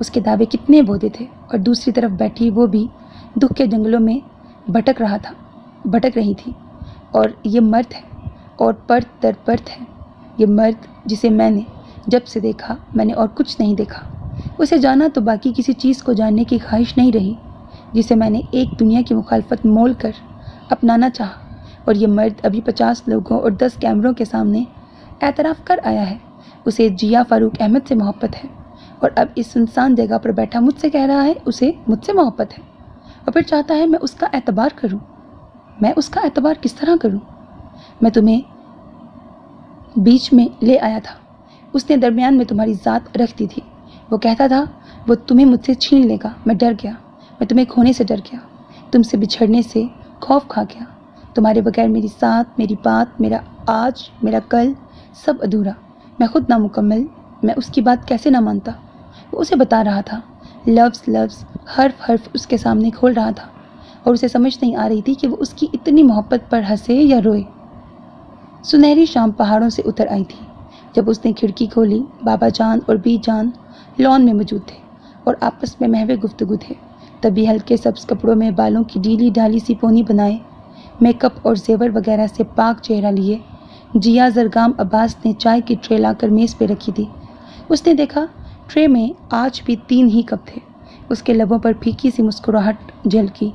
A: اس کے دعوے کتنے بودے تھے، اور دوسری طرف بیٹھی وہ بھی دکھ کے جنگلوں میں بھٹک رہی تھی۔ اور یہ مرد ہے، اور پرت در پرت ہے، یہ مرد جسے میں نے جب سے دیکھا میں نے اور کچھ نہیں دیکھا۔ اسے جانا تو باقی کسی چیز کو جاننے کی خواہش نہیں رہی جسے میں نے ایک دنیا کی مخالفت مول کر اپنانا چاہا، اور یہ مرد ابھی 50 لوگوں اور 10 کیمروں کے سامنے اعتراف کر آیا ہے۔ اسے جیا فاروق احمد سے محبت ہے، اور اب اس سنسان جگہ پر بیٹھا مجھ سے کہہ رہا ہے اسے مجھ سے محبت ہے، اور پھر چاہتا ہے میں اس کا اعتبار کروں۔ میں اس کا اعتبار کس طرح کروں؟ میں تمہیں بیچ میں لے آیا تھا، اس نے درمیان میں تمہاری ذات رکھ دی تھی۔ وہ کہتا تھا وہ تمہیں مجھ سے چھین لے گا۔ میں ڈر گیا، میں تمہیں کھونے سے ڈر گیا، تم سے بچھڑنے سے خوف کھا گیا۔ تمہارے بغیر میری ساتھ، میری بات، میرا آج، میرا کل، سب ادھورا، میں خود نامکمل، میں اس کی بات کیسے نہ مانتا؟ وہ اسے بتا رہا تھا، لفظ حرف اس کے سامنے کھول رہا تھا، اور اسے سمجھ نہیں آ رہی تھی کہ وہ اس کی اتنی محبت پر ہنسے یا روئے۔ سنہری شام پہاڑوں سے اتر آئی تھی۔ جب اس نے کھڑکی کھولی، بابا جان اور بی جان لان میں موجود تھے اور آپس میں محو گفتگو تھے۔ تبھی ہلکے سبز کپڑوں میں بالوں کی ڈھیلی ڈھالی سی پونی بنائے، میک اپ اور زیور وغیرہ سے پاک چہرہ لیے جیا زرگام عباس نے چائے کی ٹرے لا کر میز پہ رکھی تھی۔ اس نے دیکھا ٹرے میں آج بھی 3 ہی کپ تھے۔ اس کے لبوں پر پھیکی سی مسکراہٹ جھلکی۔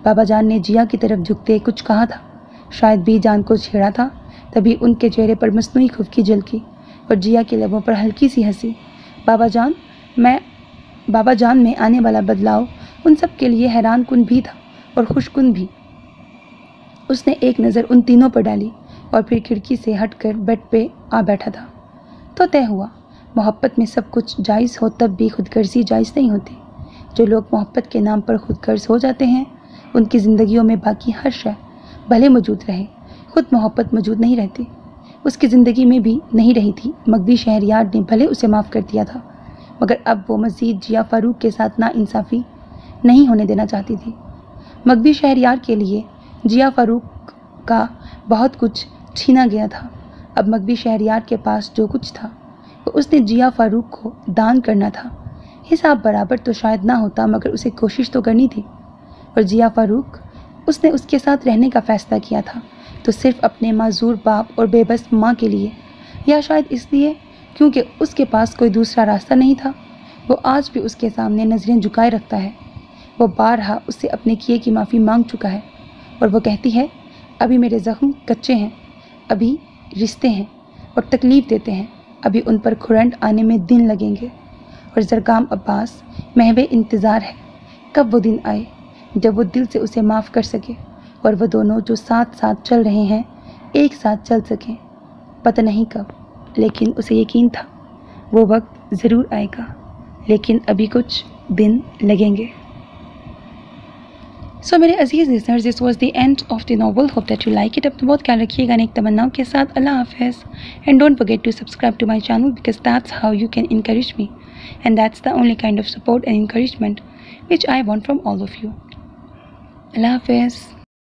A: بابا جان نے جیا کی طرف جھکتے کچھ کہا تھا، شاید بی جان کو چھیڑا تھا۔ تبھی ان کے چہرے پر مصنوعی خفگی جھلکی اور جیا کے لبوں پر ہلکی سی ہنسی۔ بابا جان میں آنے والا بدلاؤ ان سب کے لیے حیران کن بھی تھا اور خوش کن بھی۔ اس نے ایک نظر ان تینوں پر ڈالی اور پھر کھڑکی سے ہٹ کر بیڈ پہ آ بیٹھا تھا۔ تو طے ہوا، محبت میں سب کچھ جائز ہو تب بھی خود غرضی جائز نہیں ہوتی۔ جو لوگ محبت کے نام پر خود غرض ہو جاتے ہیں، ان کی زندگیوں میں باقی ہر شے بھلے موجود رہے، خود محبت موجود نہیں رہتی۔ اس کی زندگی میں بھی نہیں رہی تھی۔ مغوی شہریار نے بھلے اسے معاف کر دیا تھا، مگر اب وہ مزید جیا فاروق کے ساتھ ناانصافی نہیں ہونے دینا چاہتی تھی۔ مغوی شہریار کے لیے جیا فاروق کا بہت کچھ چھینا گیا تھا۔ اب مغوی شہریار کے پاس جو کچھ تھا وہ اس نے جیا فاروق کو دان کرنا تھا۔ حساب برابر تو شاید نہ ہوتا، مگر اسے کوشش تو کرنی تھی۔ اور جیا فاروق، اس نے اس کے ساتھ رہنے کا فیصلہ کیا تھا تو صرف اپنے معذور باپ اور بے بس ماں کے لیے، یا شاید اس لیے کیونکہ اس کے پاس کوئی دوسرا راستہ نہیں تھا۔ وہ آج بھی اس کے سامنے نظریں جھکائے رکھتا ہے۔ وہ بارہا اس سے اپنے کیے کی معافی مانگ چکا ہے، اور وہ کہتی ہے ابھی میرے زخم کچے ہیں، ابھی رشتے ہیں اور تکلیف دیتے ہیں، ابھی ان پر کھرنٹ آنے میں دن لگیں گے۔ اور زرگام عباس محو انتظار ہے کب وہ دن آئے جب وہ دل سے اسے معاف کر سکے، اور وہ دونوں جو ساتھ ساتھ چل رہے ہیں ایک ساتھ چل سکیں۔ پتہ نہیں کب، لیکن اسے یقین تھا وہ وقت ضرور آئے گا، لیکن ابھی کچھ دن لگیں گے۔ سو میرے عزیز listeners, this was the end of the novel. Hope that you like it. اپنا بہت خیال رکھیے گا نیک تمناؤں کے ساتھ. اللہ حافظ. And don't forget to subscribe to my channel because that's how you can encourage me and that's the only kind of support and encouragement which I want from all of you. اللہ حافظ.